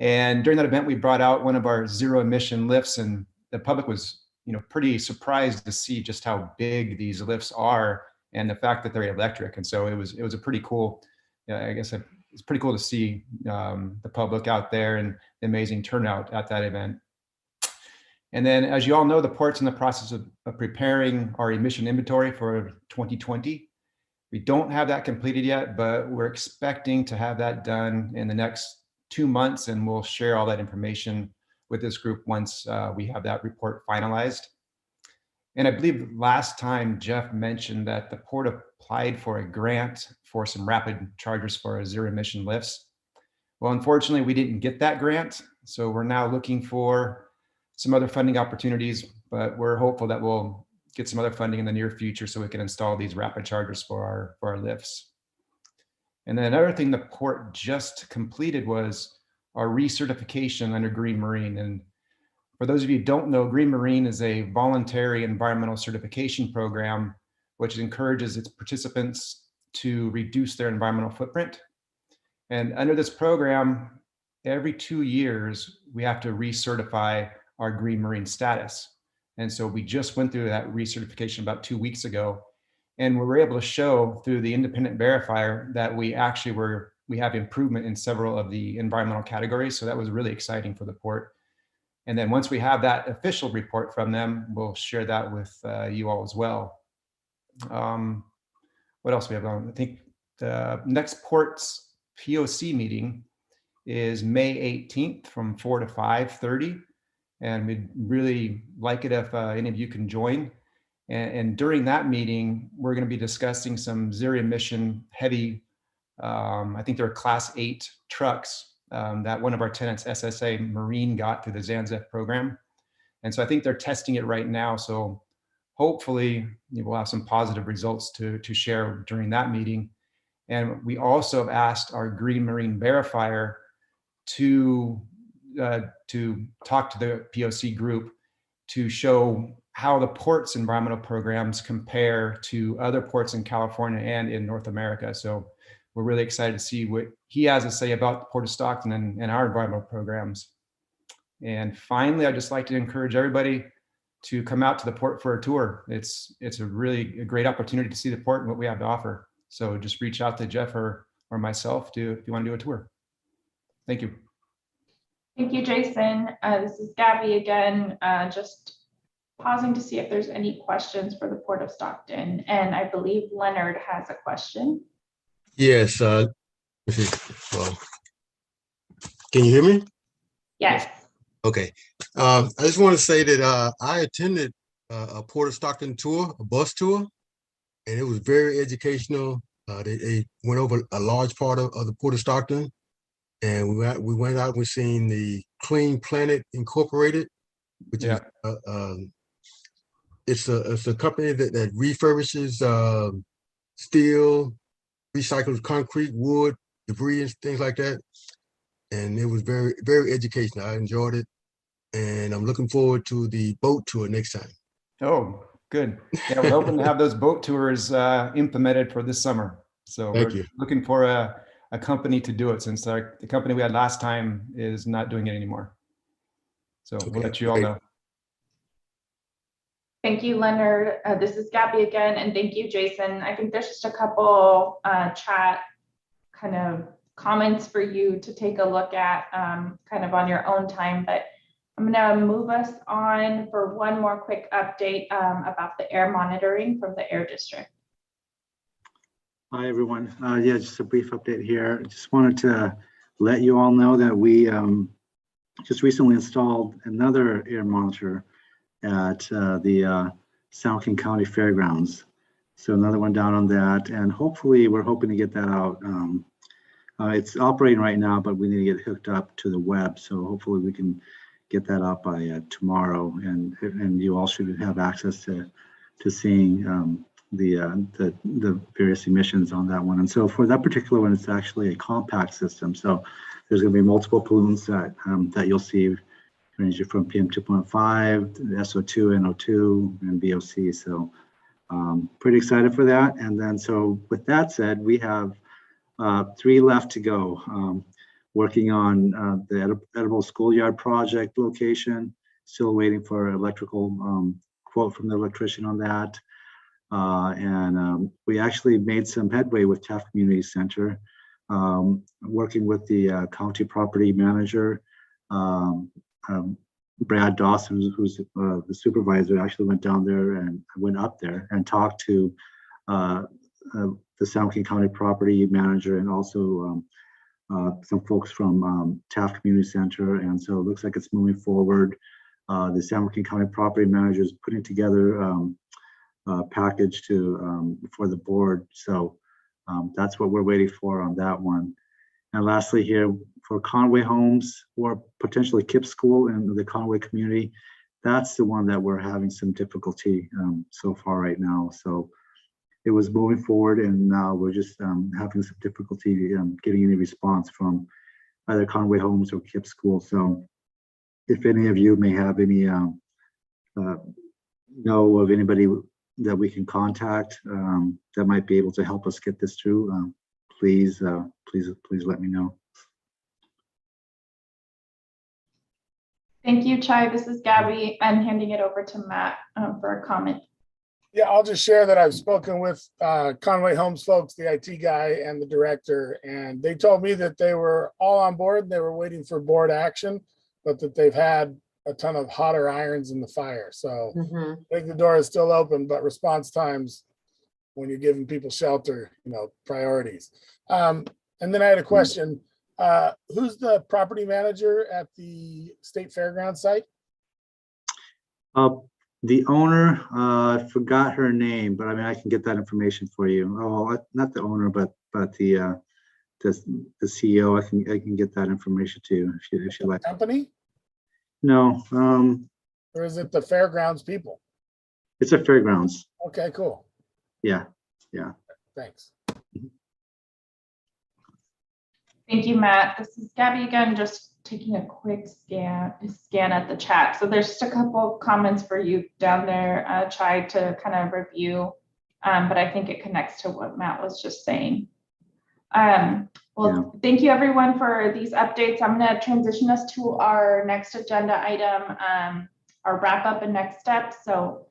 And during that event, we brought out one of our zero emission lifts, and the public was, pretty surprised to see just how big these lifts are and the fact that they're electric. And so it was a pretty cool, I guess, a it's pretty cool to see the public out there and the amazing turnout at that event. And then, as you all know, the port's in the process of preparing our emission inventory for 2020. We don't have that completed yet, but we're expecting to have that done in the next 2 months, and we'll share all that information with this group once we have that report finalized. And I believe last time Jeff mentioned that the port applied for a grant for some rapid chargers for zero emission lifts. Well, unfortunately, we didn't get that grant, so we're now looking for some other funding opportunities, but we're hopeful that we'll get some other funding in the near future so we can install these rapid chargers for our lifts. And then another thing the port just completed was our recertification under Green Marine. And for those of you who don't know, Green Marine is a voluntary environmental certification program which encourages its participants to reduce their environmental footprint. And under this program, every 2 years, we have to recertify our Green Marine status. And so we just went through that recertification about 2 weeks ago, and we were able to show through the independent verifier that we have improvement in several of the environmental categories. So that was really exciting for the port. And then once we have that official report from them, we'll share that with you all as well. What else we have on? I think the next port's POC meeting is May 18th from 4 to 5:30. And we'd really like it if any of you can join. And during that meeting, we're going to be discussing some zero emission heavy, I think they're Class 8 trucks that one of our tenants, SSA Marine, got through the ZANZEF program. And so I think they're testing it right now. So hopefully we'll have some positive results to share during that meeting. And we also have asked our Green Marine verifier to talk to the POC group to show how the port's environmental programs compare to other ports in California and in North America. So we're really excited to see what he has to say about the Port of Stockton and our environmental programs. And finally, I'd just like to encourage everybody to come out to the port for a tour. It's a really great opportunity to see the port and what we have to offer. So just reach out to Jeff or myself if you want to do a tour. Thank you. Thank you, Jason. This is Gabby again, just pausing to see if there's any questions for the Port of Stockton. And I believe Leonard has a question. Yes. Can you hear me? Yes. Okay. I just want to say that I attended a Port of Stockton tour, a bus tour, and it was very educational. They went over a large part of the Port of Stockton. And we went out, we seen the Clean Planet Incorporated, which is it's a company that refurbishes steel, recycles concrete, wood, debris, and things like that. And it was very, very educational. I enjoyed it, and I'm looking forward to the boat tour next time. Oh, good. Yeah, we're hoping to have those boat tours implemented for this summer. So Thank we're you. looking for a company to do it, since the company we had last time is not doing it anymore. So we'll let you all know. Thank you, Leonard. This is Gabby again, and thank you, Jason. I think there's just a couple chat kind of comments for you to take a look at kind of on your own time, but I'm going to move us on for one more quick update about the air monitoring from the Air District. Hi, everyone. Yeah, just a brief update here. Just wanted to let you all know that we just recently installed another air monitor at the San Joaquin County Fairgrounds. So another one down on that, and hopefully we're hoping to get that out. It's operating right now, but we need to get hooked up to the web. So hopefully we can get that out by tomorrow, and you all should have access to seeing the various emissions on that one. And so for that particular one, it's actually a compact system. So there's going to be multiple pollutants that you'll see, ranging from PM 2.5, SO2, NO2, and VOC. So pretty excited for that. And then so with that said, we have 3 left to go. Working on the Edible Schoolyard project location, still waiting for electrical quote from the electrician on that. And we actually made some headway with Taft Community Center. working with the county property manager, Brad Dawson, who's the supervisor, actually went down there and went up there and talked to the San Joaquin County property manager and also some folks from Taft Community Center. And so it looks like it's moving forward. The San Joaquin County property manager is putting together a package for the board. So that's what we're waiting for on that one. And lastly here, for Conway Homes or potentially KIPP School in the Conway community, that's the one that we're having some difficulty so far right now. So it was moving forward, and now we're just having some difficulty getting any response from either Conway Homes or KIPP School. So if any of you may have any know of anybody that we can contact that might be able to help us get this through, please let me know. Thank you, Chai. This is Gabby. I'm handing it over to Matt for a comment. Yeah, I'll just share that I've spoken with Conway Homes folks, the IT guy and the director, and they told me that they were all on board. They were waiting for board action, but that they've had a ton of hotter irons in the fire. So I think the door is still open, but response times when you're giving people shelter, priorities. And then I had a question. Who's the property manager at the State Fairgrounds site? The owner, I forgot her name, but I mean, I can get that information for you. Oh, not the owner, but the CEO. I can get that information to you if you like. Company? No. Or is it the fairgrounds people? It's a fairgrounds. Okay, cool. Yeah. Thanks. Thank you, Matt. This is Gabby again, just taking a quick scan at the chat. So there's just a couple of comments for you down there, Chai, to kind of review, but I think it connects to what Matt was just saying. Thank you everyone for these updates. I'm going to transition us to our next agenda item, our wrap up and next steps. So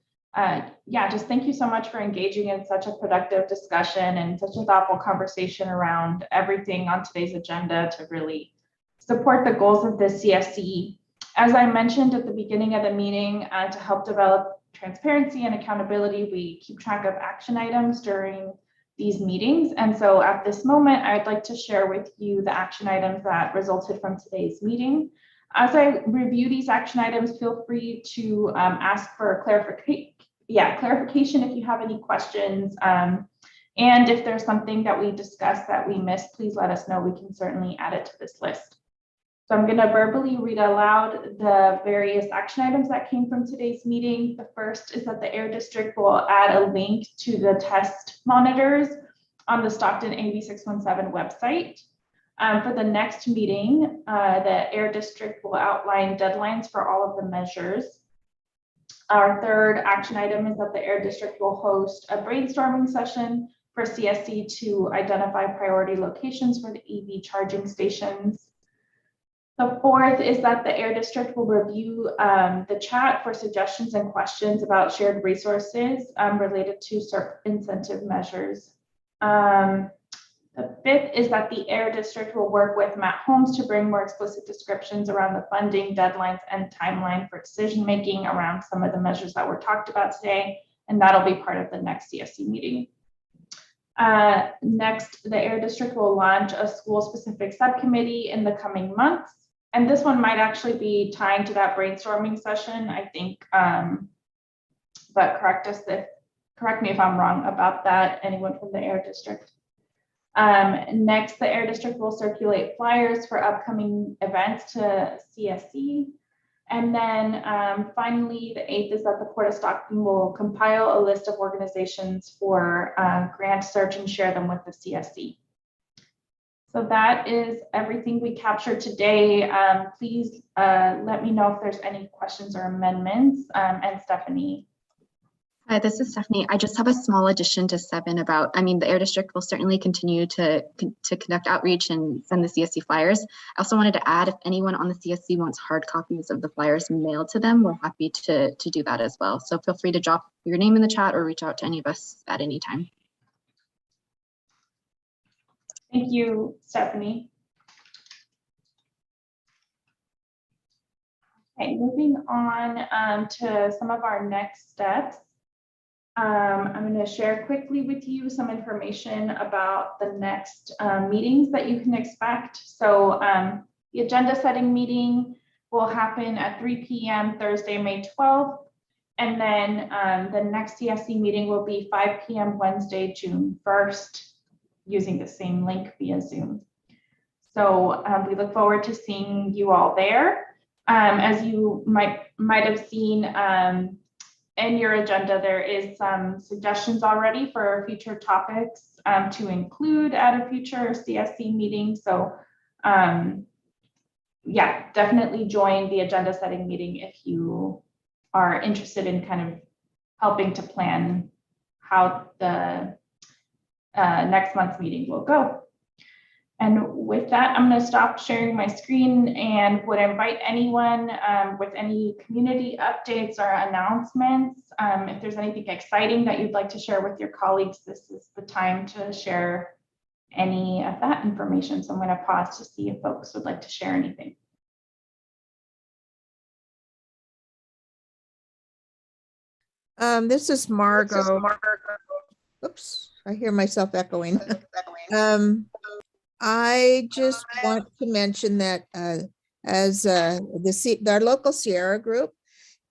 just thank you so much for engaging in such a productive discussion and such a thoughtful conversation around everything on today's agenda to really support the goals of the CSC. As I mentioned at the beginning of the meeting, to help develop transparency and accountability, we keep track of action items during these meetings. And so at this moment, I'd like to share with you the action items that resulted from today's meeting. As I review these action items, feel free to ask for clarification if you have any questions. And if there's something that we discussed that we missed, please let us know. We can certainly add it to this list. So I'm going to verbally read aloud the various action items that came from today's meeting. The first is that the Air District will add a link to the test monitors on the Stockton AB617 website. For the next meeting, the Air District will outline deadlines for all of the measures. Our third action item is that the Air District will host a brainstorming session for CSC to identify priority locations for the EV charging stations. The fourth is that the Air District will review the chat for suggestions and questions about shared resources related to CERP incentive measures. The fifth is that the Air District will work with Matt Holmes to bring more explicit descriptions around the funding deadlines and timeline for decision-making around some of the measures that were talked about today, and that'll be part of the next CSC meeting. Next, the Air District will launch a school-specific subcommittee in the coming months, and this one might actually be tying to that brainstorming session, I think, but correct me if I'm wrong about that, anyone from the Air District. Next, the Air District will circulate flyers for upcoming events to CSC. And then finally, the eighth is that the Port of Stockton will compile a list of organizations for grant search and share them with the CSC. So that is everything we captured today. Please let me know if there's any questions or amendments. And Stephanie. Hi, this is Stephanie. I just have a small addition to 7 about, the Air District will certainly continue to conduct outreach and send the CSC flyers. I also wanted to add, if anyone on the CSC wants hard copies of the flyers mailed to them, we're happy to do that as well. So feel free to drop your name in the chat or reach out to any of us at any time. Thank you, Stephanie. Okay, moving on to some of our next steps. I'm going to share quickly with you some information about the next meetings that you can expect. So the agenda setting meeting will happen at 3 p.m. Thursday, May 12th. And then the next CSC meeting will be 5 p.m. Wednesday, June 1st, using the same link via Zoom. So we look forward to seeing you all there. As you might have seen in your agenda, there is some suggestions already for future topics to include at a future CSC meeting. So yeah, definitely join the agenda setting meeting if you are interested in kind of helping to plan how the next month's meeting will go. And with that, I'm going to stop sharing my screen and would invite anyone with any community updates or announcements. If there's anything exciting that you'd like to share with your colleagues, this is the time to share any of that information. So I'm going to pause to see if folks would like to share anything. This is Margot. Oops, I hear myself echoing. I just want to mention that as our local Sierra group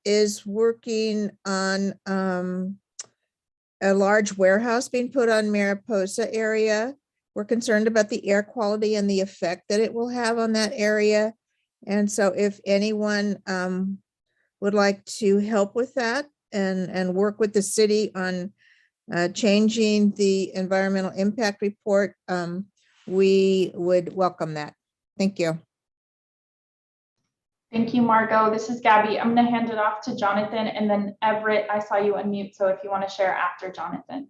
is working on a large warehouse being put on Mariposa area. We're concerned about the air quality and the effect that it will have on that area. And so if anyone would like to help with that and work with the city on changing the environmental impact report, we would welcome that. Thank you. Thank you, Margot. This is Gabby. I'm going to hand it off to Jonathan, and then Everett, I saw you unmute, so if you want to share after Jonathan.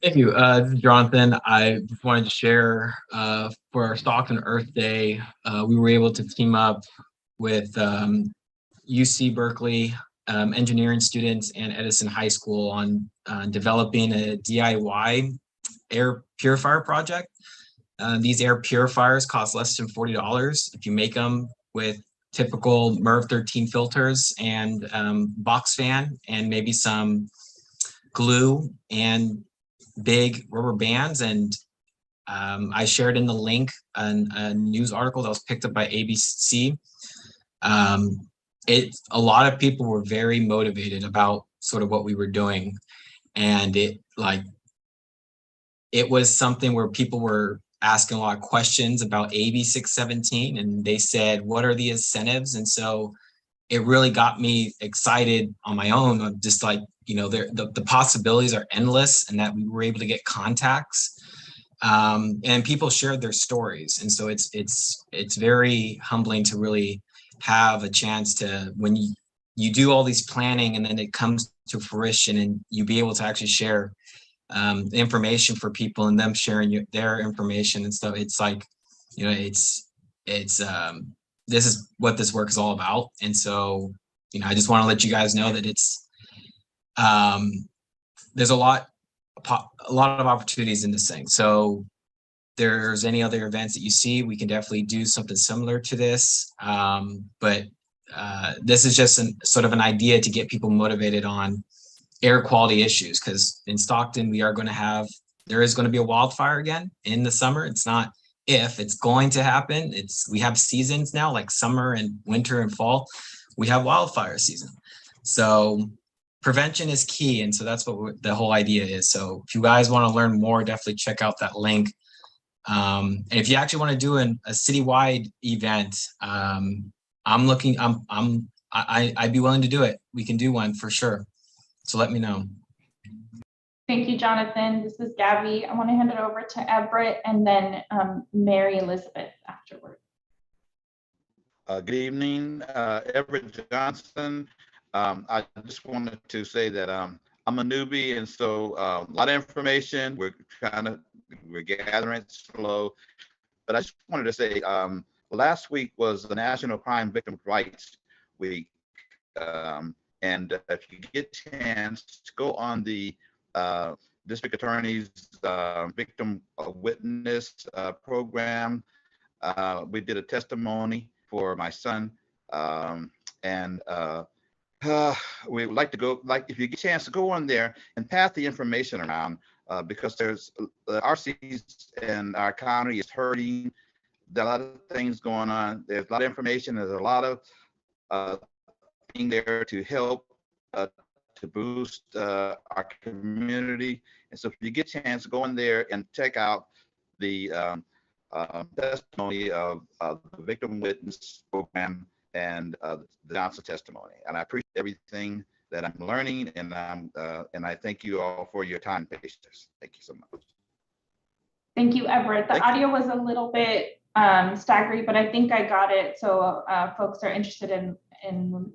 Thank you. This is Jonathan. I just wanted to share for our Stockton Earth Day, we were able to team up with UC Berkeley engineering students and Edison High School on developing a DIY air purifier project. These air purifiers cost less than $40 if you make them with typical MERV 13 filters and box fan and maybe some glue and big rubber bands. And I shared in the link a news article that was picked up by ABC. A lot of people were very motivated about sort of what we were doing, and it was something where people were asking a lot of questions about AB617, and they said, what are the incentives? And so it really got me excited on my own of just like, you know, the possibilities are endless, and that we were able to get contacts and people shared their stories. And so it's very humbling to really have a chance to, when you do all these planning and then it comes to fruition and you be able to actually share information for people and them sharing their information and stuff. It's like, you know, this is what this work is all about. And so, you know, I just want to let you guys know that it's there's a lot of opportunities in this thing. So there's any other events that you see, we can definitely do something similar to this. But this is just sort of an idea to get people motivated on air quality issues, because in Stockton there is going to be a wildfire again in the summer. It's not if, it's going to happen. We have seasons now, like summer and winter and fall. We have wildfire season. So prevention is key, and so that's what the whole idea is. So if you guys want to learn more, definitely check out that link. And if you actually want to do a citywide event, I'd be willing to do it. We can do one for sure. So let me know. Thank you, Jonathan. This is Gabby. I want to hand it over to Everett and then Mary Elizabeth afterward. Good evening, Everett Johnson. I just wanted to say that I'm a newbie, and so a lot of information. We're gathering it slow, but I just wanted to say last week was the National Crime Victim Rights Week, and if you get a chance to go on the district attorney's victim witness program. We did a testimony for my son, and we would like to go, like, if you get a chance to go on there and pass the information around, because there's RCs in our county is hurting. There are a lot of things going on. There's a lot of information. There's a lot of being there to help to boost our community. And so if you get a chance, go in there and check out the testimony of the victim witness program and the Johnson testimony. And I appreciate everything that I'm learning, and I thank you all for your time and patience. Thank you so much. Thank you, Everett. The audio was a little bit staggery, but I think I got it. So folks are interested in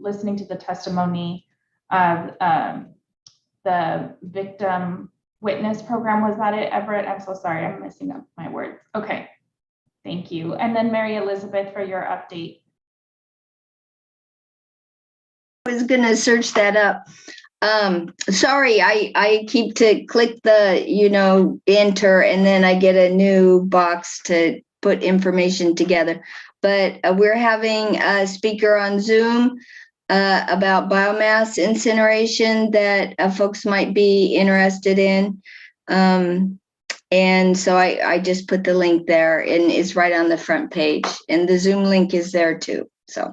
listening to the testimony of the victim witness program. Was that it, Everett? I'm so sorry, I'm messing up my words. Okay, thank you. And then Mary Elizabeth for your update. I was gonna search that up. Sorry, I keep to click the, enter, and then I get a new box to put information together. But we're having a speaker on Zoom about biomass incineration that folks might be interested in. And so I just put the link there, and it's right on the front page, and the Zoom link is there too, so.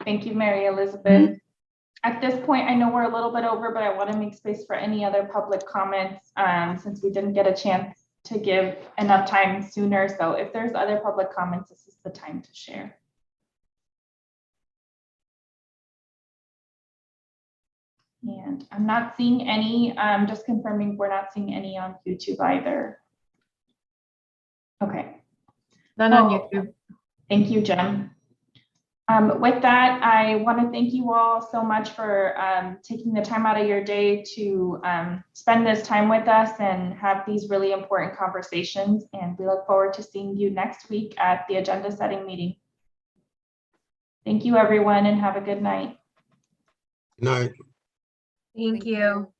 Thank you, Mary Elizabeth. At this point, I know we're a little bit over, but I want to make space for any other public comments since we didn't get a chance to give enough time sooner. So if there's other public comments, this is the time to share. And I'm not seeing any, just confirming we're not seeing any on YouTube either. Okay. None on YouTube. Thank you, Jen. With that, I want to thank you all so much for taking the time out of your day to spend this time with us and have these really important conversations. And we look forward to seeing you next week at the agenda setting meeting. Thank you, everyone, and have a good night. Good night. Thank you.